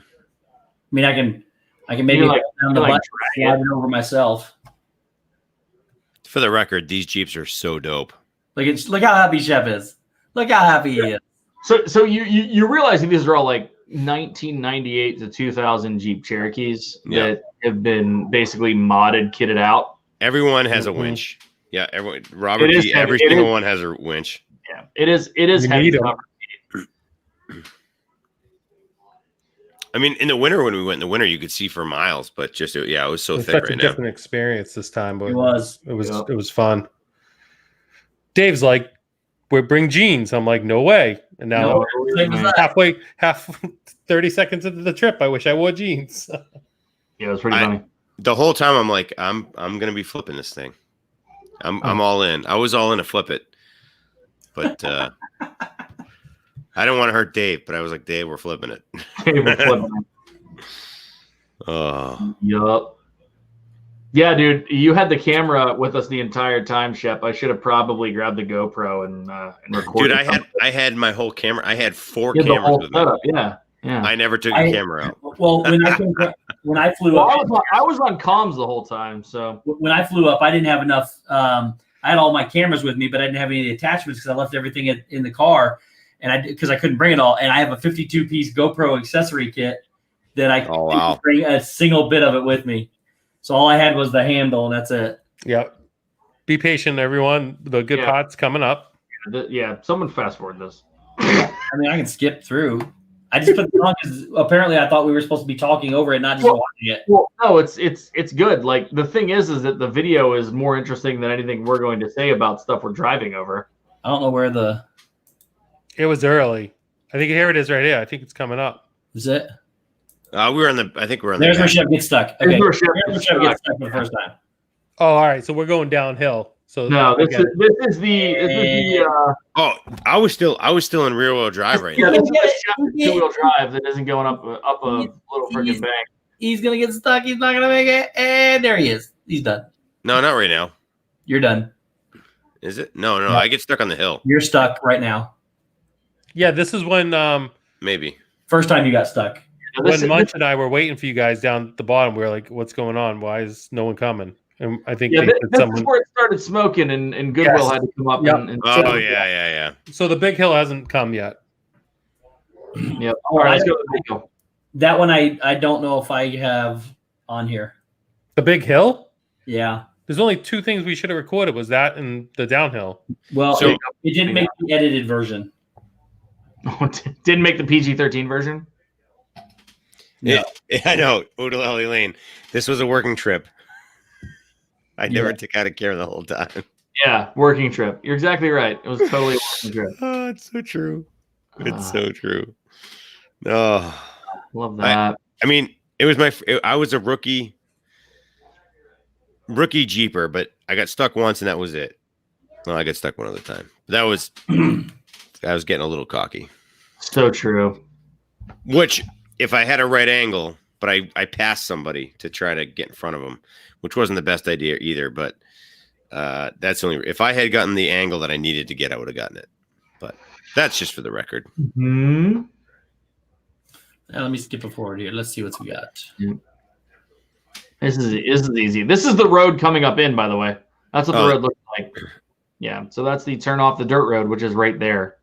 mean, I can maybe You're like- down the you're like button, slide it over myself. For the record, these Jeeps are so dope. Look how happy Shep is. Look how happy he is. So you realizing these are all like 1998 to 2000 Jeep Cherokees that have been basically modded, kitted out. Everyone has a winch. Yeah, everyone. Robert It is G, heavy. every It single is- one has a winch. Yeah, it is You heavy need 'em. stuff. I mean, in the winter when we went in the winter, you could see for miles, but just it was so It was thick such right a now. different experience this time, but It was. it was Yeah. fun. Dave's like, "We bring jeans." I'm like, "No way!" And now No, Same as that. half 30 seconds into the trip, I wish I wore jeans. Yeah, it was pretty I- funny. The whole time I'm like, I'm gonna be flipping this thing. I'm all in. I was all in to flip it, but I don't want to hurt Dave. But I was like, Dave, we're flipping it. Oh, Yup. Yeah, dude, you had the camera with us the entire time, Shep. I should have probably grabbed the GoPro and recorded. dude, I had my whole camera. I had 4 You had the cameras whole with me. setup. Yeah. I never took a camera out. Well, when I flew Well, up, I was on comms the whole time, so when I flew up, I didn't have enough. I had all my cameras with me, but I didn't have any of the attachments because I left everything in the car, and because I couldn't bring it all. And I have a 52-piece GoPro accessory kit that I Oh, wow. didn't bring a single bit of it with me. So all I had was the handle, and that's it. Yep. Be patient, everyone. The good Yeah. pot's coming up. someone fast forward this. I mean, I can skip through. I just put it on because apparently I thought we were supposed to be talking over it, not just watching it. Well, no, it's good. Like the thing is that the video is more interesting than anything we're going to say about stuff we're driving over. I don't know where the It was early. I think here it is right here. I think it's coming up. is it. We were on the. I think we're on There's the. where Shep gets stuck. Here's Okay, where Shep here's where gets Shep gets stuck. stuck for the first time. Oh, all right. So we're going downhill. So No, this okay. is the Oh, I was still in rear wheel drive right yeah, now. this is the Shep two-wheel drive that isn't going up a little freaking bank. He's gonna get stuck. He's not gonna make it. And there he is. He's done. No, not right now. You're done. Is it? No. No. I get stuck on the hill. You're stuck right now. Yeah, this is when Maybe. First time you got stuck. when Munch and I were waiting for you guys down at the bottom. We were like, "What's going on? Why is no one coming?" And I think Yeah, they this said is someone. where it started smoking, and Goodwill Yes. had to come up Yep. and Oh yeah. So the big hill hasn't come yet. yeah. All right, let's go to the video. That one I don't know if I have on here. The big hill. Yeah. There's only 2 things we should have recorded. Was that and the downhill. Well, So- it didn't make the edited version. Didn't make the PG-13 version. No. I know. Oodalali Lane. This was a working trip. I never Yeah. took out a camera the whole time. Yeah, working trip. You're exactly right. It was totally a working trip. Oh, it's so true. It's Ah. so true. Oh, Love that. I mean, it was I was a rookie Jeeper, but I got stuck once and that was it. Well, I got stuck one other time. That was, I was getting a little cocky. So true. Which, if I had a right angle, but I passed somebody to try to get in front of them, which wasn't the best idea either. But that's only if I had gotten the angle that I needed to get, I would have gotten it. But that's just for the record. Hmm. Now, let me skip it forward here. Let's see what we got. This is easy. This is the road coming up in, by the way. That's what the Oh. road looks like. Yeah. So that's the turn off the dirt road, which is right there.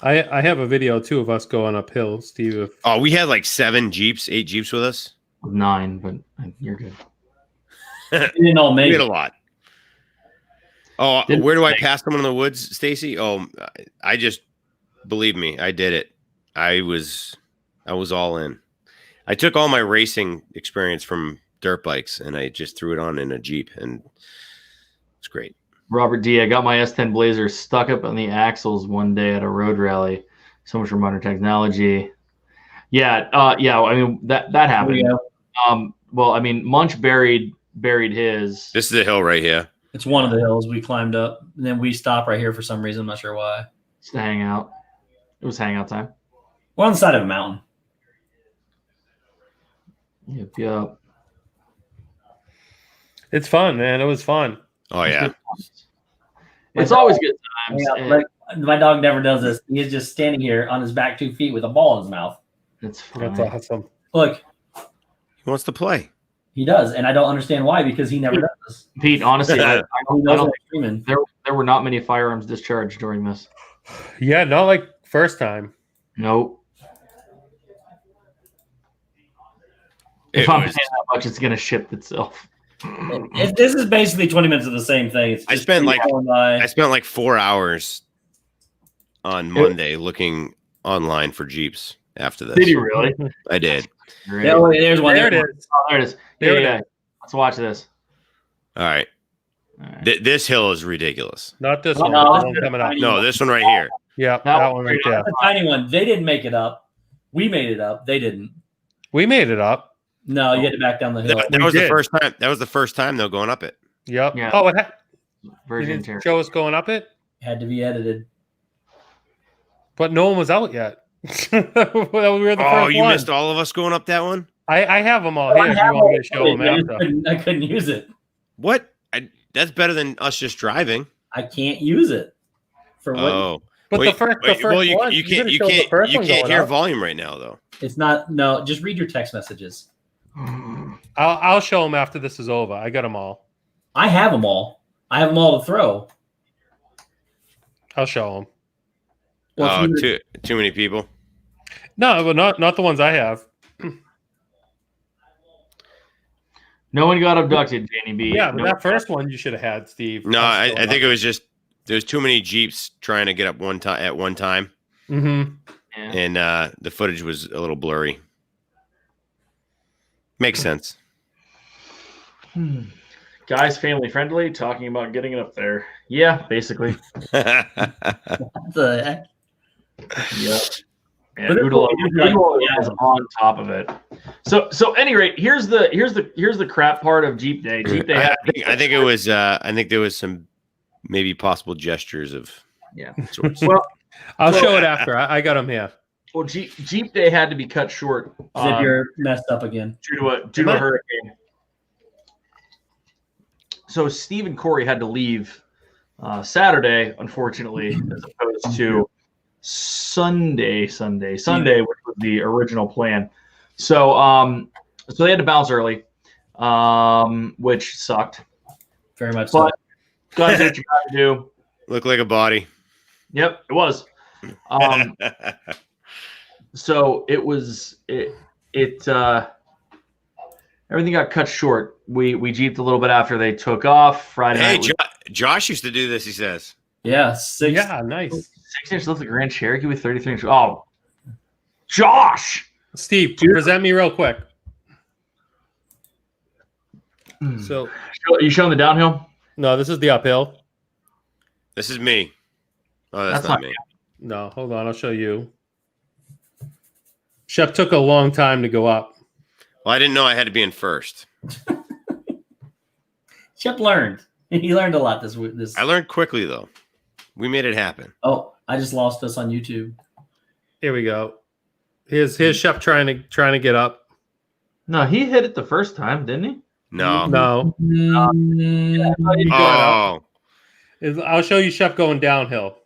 I have a video too of us going uphill, Steve. If, Oh, we had like 8 Jeeps with us. 9, but you're good. It didn't all We make had a it. lot. Oh, Didn't where do I make- pass someone in the woods, Stacy? Oh, I just believe me, I did it. I I was all in. I took all my racing experience from dirt bikes and I just threw it on in a Jeep, and it's great. Robert D. I got my S10 Blazer stuck up on the axles one day at a road rally. So much for modern technology. Yeah. I mean that happened. Well, I mean, Munch buried his. This is the hill right here. It's one of the hills we climbed up, and then we stopped right here for some reason. I'm not sure why. Just to hang out. It was hangout time. We're on the side of a mountain. Yep. It's fun, man. It was fun. Oh yeah. It's always good times. Yeah, like, my dog never does this. He is just standing here on his back 2 feet with a ball in his mouth. It's fun. That's awesome. Look, He wants to play. he does, and I don't understand why, because he never does. Pete, honestly, I He don't knows think I'm screaming. there were not many firearms discharged during this. Yeah, not like first time. Nope. It If I'm was- paying that much, it's gonna ship itself. This is basically 20 minutes of the same thing. It's I just spent like going by. I spent like 4 hours on Monday looking online for Jeeps after this. Did you really? I did. Great. Yeah, wait, there's one. There it is. Oh, there it is. There it Yeah. Let's watch this. All right. All right. This hill is ridiculous. Not this Oh, one. no, The that's one the coming up. tiny No, one. this one right here. Yeah, that one right there. That's a tiny one. They didn't make it up. We made it up. They didn't. We made it up. No, you had to back down the hill. That We was the did. first time. That was the first time though going up it. Yep. Yeah. Oh, you Virgin didn't Territory. show us going up it, Had to be edited. but no one was out yet. We were the Oh, first you one. missed all of us going up that one? I have them all here. If you want me to show them after. I couldn't use it. What? That's better than us just driving. I can't use it. For what? Oh. But Wait, the first well, you one, can't you can't hear volume right now though. It's not. No, just read your text messages. I'll show them after this is over. I got them all. I have them all. I have them all to throw. I'll show them. Well, if you- Too many people. No, but not the ones I have. No one got abducted, Danny B. Yeah, but No. that first one you should have had, Steve. No, I think it was just there's too many Jeeps trying to get up at one time, Mm-hmm. Yeah. and the footage was a little blurry. Makes sense. Guys, family friendly, talking about getting it up there. Yeah, basically. what the heck? Yep. Yeah, But it's Oodle like- is on top of it. So any rate, here's the crap part of Jeep Day. Jeep Day. I think it was. I think there was some maybe possible gestures of Yeah. sorts. Well, I'll show it after. I got them here. well, Jeep Day had to be cut short Zip, you're messed up again. due to a hurricane. So Steve and Corey had to leave Saturday, unfortunately, as opposed to Sunday, which was the original plan. So so they had to bounce early, which sucked. Very much But so. gotta do what you gotta do. Look like a body. Yep, it was. So it was everything got cut short. We jeeped a little bit after they took off Friday Hey, night. Josh used to do this. He says. Yeah, six. Yeah, nice. 6-inch lift the Grand Cherokee with 33 inch. Oh, Josh! Steve, present me real quick. So, Are you showing the downhill? no, this is the uphill. This is me. Oh, that's That's not not me. No, hold on. I'll show you. Shep took a long time to go up. Well, I didn't know I had to be in first. Shep learned. He learned a lot this. I learned quickly though. We made it happen. Oh, I just lost us on YouTube. Here we go. Here's Shep trying to get up. No, he hit it the first time, didn't he? No. No. Mm, Oh, I'll show you Shep going downhill.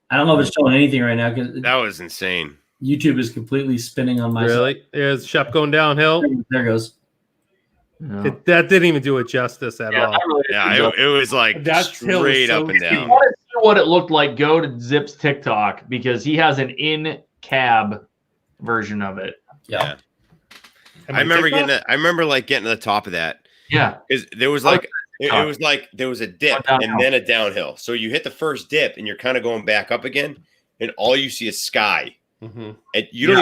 I don't know if it's showing anything right now because that was insane. YouTube is completely spinning on my side. Really? There's Shep going downhill. There it goes. No. That didn't even do it justice at Yeah, all. I really Yeah, didn't. it was like That hill is straight so up and steep. If you down. want to see what it looked like, go to Zip's TikTok because he has an in-cab version of it. Yeah. Am I remember TikTok? getting to the top of that Yeah. because there was like it was like there was a dip and then a downhill. So you hit the first dip and you're kind of going back up again, and all you see is sky Mhm. And you don't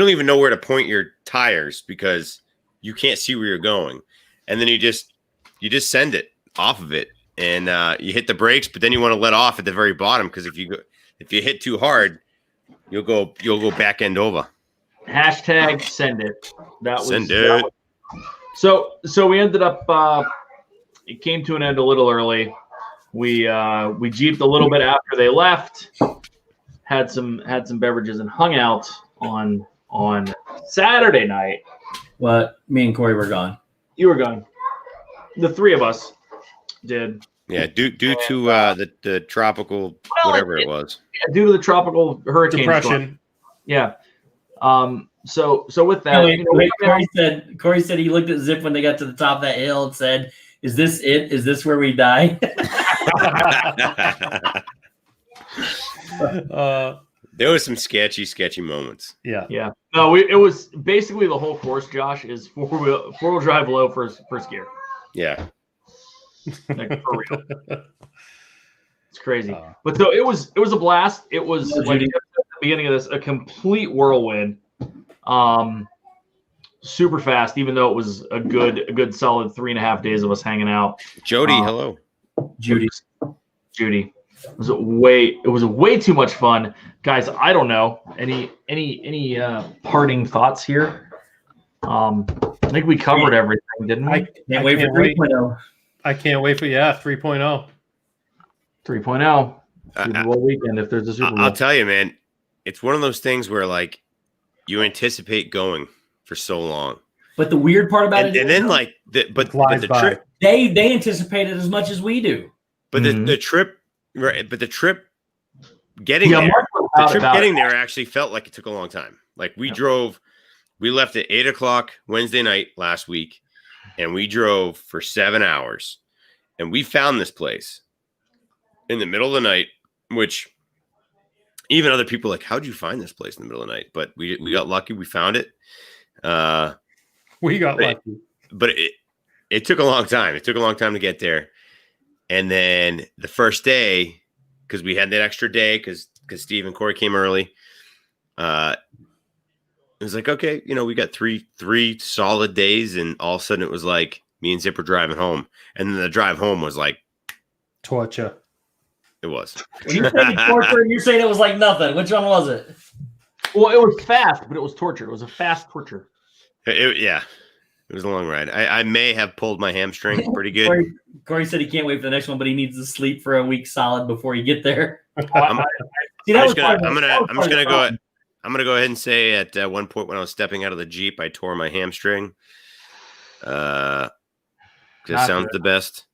even know where to point your tires because you can't see where you're going. And then you just send it off of it, and you hit the brakes, but then you want to let off at the very bottom because if you hit too hard, you'll go back end over. Hashtag send it. Send it. So we ended up. It came to an end a little early. We jeeped a little bit after they left. Had some beverages and hung out on Saturday night. What? Me and Corey were gone. You were gone. The three of us did. Yeah, due to the tropical whatever it was. Yeah, due to the tropical hurricane Depression. storm. Yeah. So with that, Corey said he looked at Zip when they got to the top of that hill and said, "Is this it? Is this where we die?" There was some sketchy moments. Yeah. Yeah. No, it was basically the whole course, Josh, is four-wheel drive low first gear. Yeah. Like, for real. It's crazy. But so it was a blast. It was like at the beginning of this, a complete whirlwind. Super fast, even though it was a good solid 3.5 days of us hanging out. Jody, hello. Judy. It was way too much fun. Guys, I don't know. Any parting thoughts here? I think we covered everything, didn't we? Can't wait for 3.0. I can't wait for 3.0. 3.0. Super Bowl weekend if there's a Super Bowl. I'll tell you, man, it's one of those things where like you anticipate going for so long. But the weird part about it, and then like the trip, they anticipate it as much as we do. But the trip, right? But the trip getting there actually felt like it took a long time. Like we left at 8:00 Wednesday night last week, and we drove for 7 hours, and we found this place in the middle of the night, which even other people are like, how'd you find this place in the middle of the night? But we got lucky. We found it. We got lucky. But it took a long time. It took a long time to get there. And then the first day, because we had that extra day, because Steve and Corey came early, it was like, okay, we got three solid days, and all of a sudden it was like me and Zip were driving home. And then the drive home was like torture. It was. You're saying torture, you're saying it was like nothing. Which one was it? Well, it was fast, but it was torture. It was a fast torture. It was a long ride. I may have pulled my hamstring pretty good. Corey said he can't wait for the next one, but he needs to sleep for a week solid before you get there. I'm gonna go ahead and say at one point when I was stepping out of the Jeep, I tore my hamstring. It sounds the best,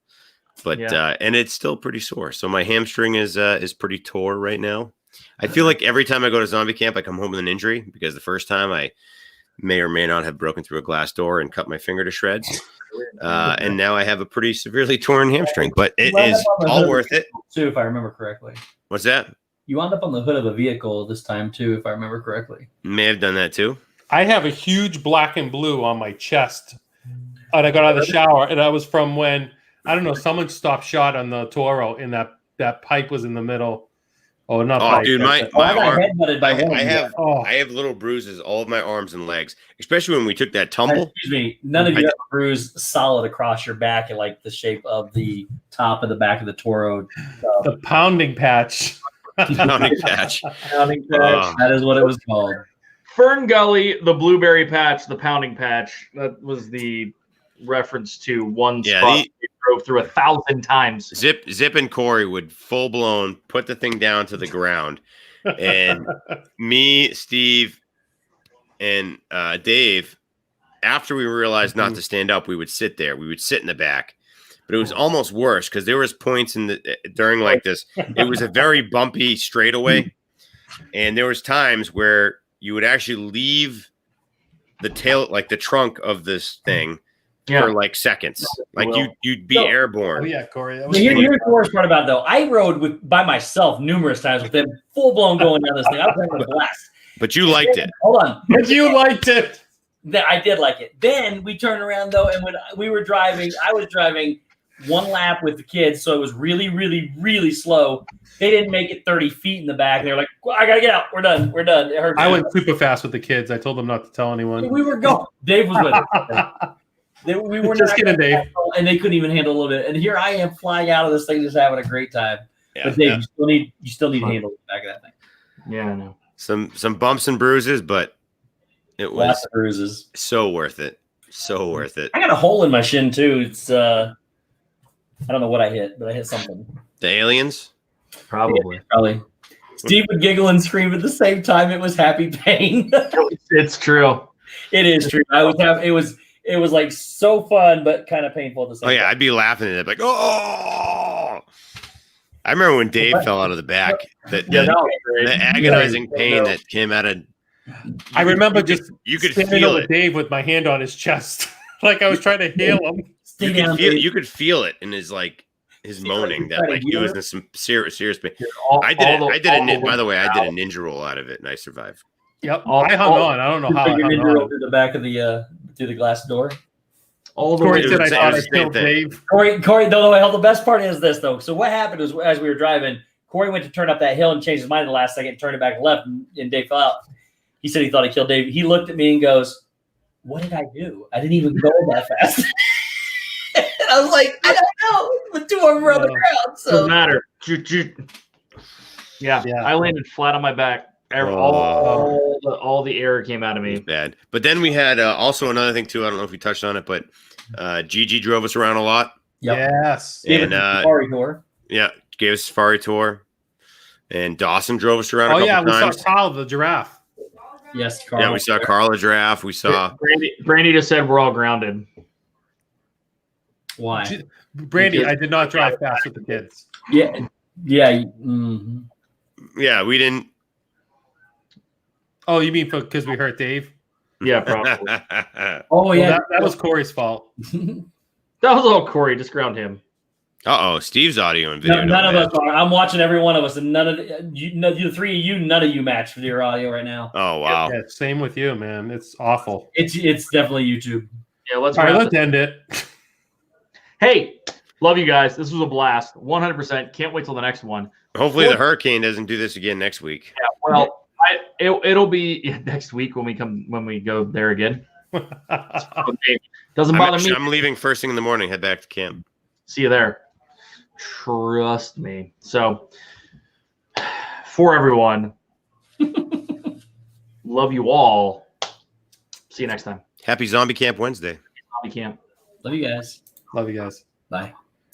but and it's still pretty sore. So my hamstring is pretty tore right now. I feel like every time I go to zombie camp, I come home with an injury because the first time I may or may not have broken through a glass door and cut my finger to shreds. And now I have a pretty severely torn hamstring, but it is all worth it. Too, if I remember correctly. What's that? You wound up on the hood of a vehicle this time too, if I remember correctly. May have done that too. I have a huge black and blue on my chest. And I got out of the shower, and that was from when, I don't know, someone stopped shot on the Toro, and that pipe was in the middle. Oh, not pipe. Dude, my arm. I have little bruises all of my arms and legs, especially when we took that tumble. Excuse me, none of you have a bruise solid across your back in like the shape of the top of the back of the Toro. The pounding patch. Pounding patch. That is what it was called. Fern Gully, the blueberry patch, the pounding patch. That was the reference to one spot we drove through 1,000 times. Zip and Corey would full blown put the thing down to the ground, and me, Steve, and Dave, after we realized not to stand up, we would sit there. We would sit in the back, but it was almost worse because there was points during like this. It was a very bumpy straightaway, and there was times where you would actually leave the tail, like the trunk of this thing. For like seconds, like you'd be airborne. Oh yeah, Corey. Here's the worst part about it, though. I rode by myself numerous times with them full blown going down this thing. I was having a blast. But you liked it. Hold on. But you liked it. I did like it. Then we turned around though, and when we were driving, I was driving. one lap with the kids, so it was really, really, really slow. They didn't make it 30 feet in the back. They were like, well, I gotta get out. We're done. We're done. It hurts. I went super fast with the kids. I told them not to tell anyone. We were going. Dave was with us. We were Just not kidding, Dave. and they couldn't even handle a little bit. And here I am flying out of this thing, just having a great time. Yeah, But Dave, yeah. you still need to handle the back of that thing. Yeah, I know. Some bumps and bruises, but it was Lots of bruises. so worth it. So worth it. I got a hole in my shin too. It's I don't know what I hit, but I hit something. The aliens. Probably. Probably. Steve would giggle and scream at the same time. It was happy pain. It's true. It is true. It was like so fun, but kind of painful at the same Oh yeah, time. I'd be laughing at it like, oh. I remember when Dave fell out of the back. The agonizing pain that came out of. I remember just you could standing feel over it. Dave with my hand on his chest, like I was trying to heal him. Stay down, Dave. You could feel it in his moaning that like he was in some serious pain. I did by the way, I did a ninja roll out of it and I survived. Yep, I hung on. I don't know how I Took your hung ninja roll on. through the back of the through the glass door. All the Corey way said it I was thought the I same killed thing. Dave. Corey, no, the best part is this though. So what happened was as we were driving, Corey went to turn up that hill and changed his mind at the last second, and turned it back left, and Dave fell out. He said he thought he killed Dave. He looked at me and goes, "What did I do? I didn't even go that fast." And I was like, "I don't know." But two of them were on the ground, so Doesn't matter. Yeah, Yeah. I landed flat on my back. All the air came out of It was me. bad. But then we had also another thing too. I don't know if we touched on it, but Gigi drove us around a lot. Yep. Yes. And Safari tour. yeah, gave us a safari tour. And Dawson drove us around Oh a yeah, couple we times. saw Carl the giraffe. Yes, Carl. Yeah, we saw Carla giraffe. We saw Brandy just said we're all grounded. Why? Brandy, Because- I did not drive fast with the kids. Yeah. Mhm. yeah, we didn't. Oh, you mean because we hurt Dave? Yeah, probably. Oh Well, yeah. that was Corey's fault. That was all Corey. Just ground him. Steve's audio and video. None of don't us are. I'm watching every one of us, and none of the three of you, none of you match with your audio right now. Oh wow. Yeah, same with you, man. It's awful. It's definitely YouTube. Yeah, let's All right, wrap let's it. end it. Hey, love you guys. This was a blast. 100%. Can't wait till the next one. Hopefully the hurricane doesn't do this again next week. Yeah, well, it'll be next week when we go there again. Doesn't bother me. I'm leaving first thing in the morning. Head back to camp. See you there. Trust me. So, for everyone, love you all. See you next time. Happy Zombie Camp Wednesday. Zombie Camp. Love you guys. Love you guys. Bye.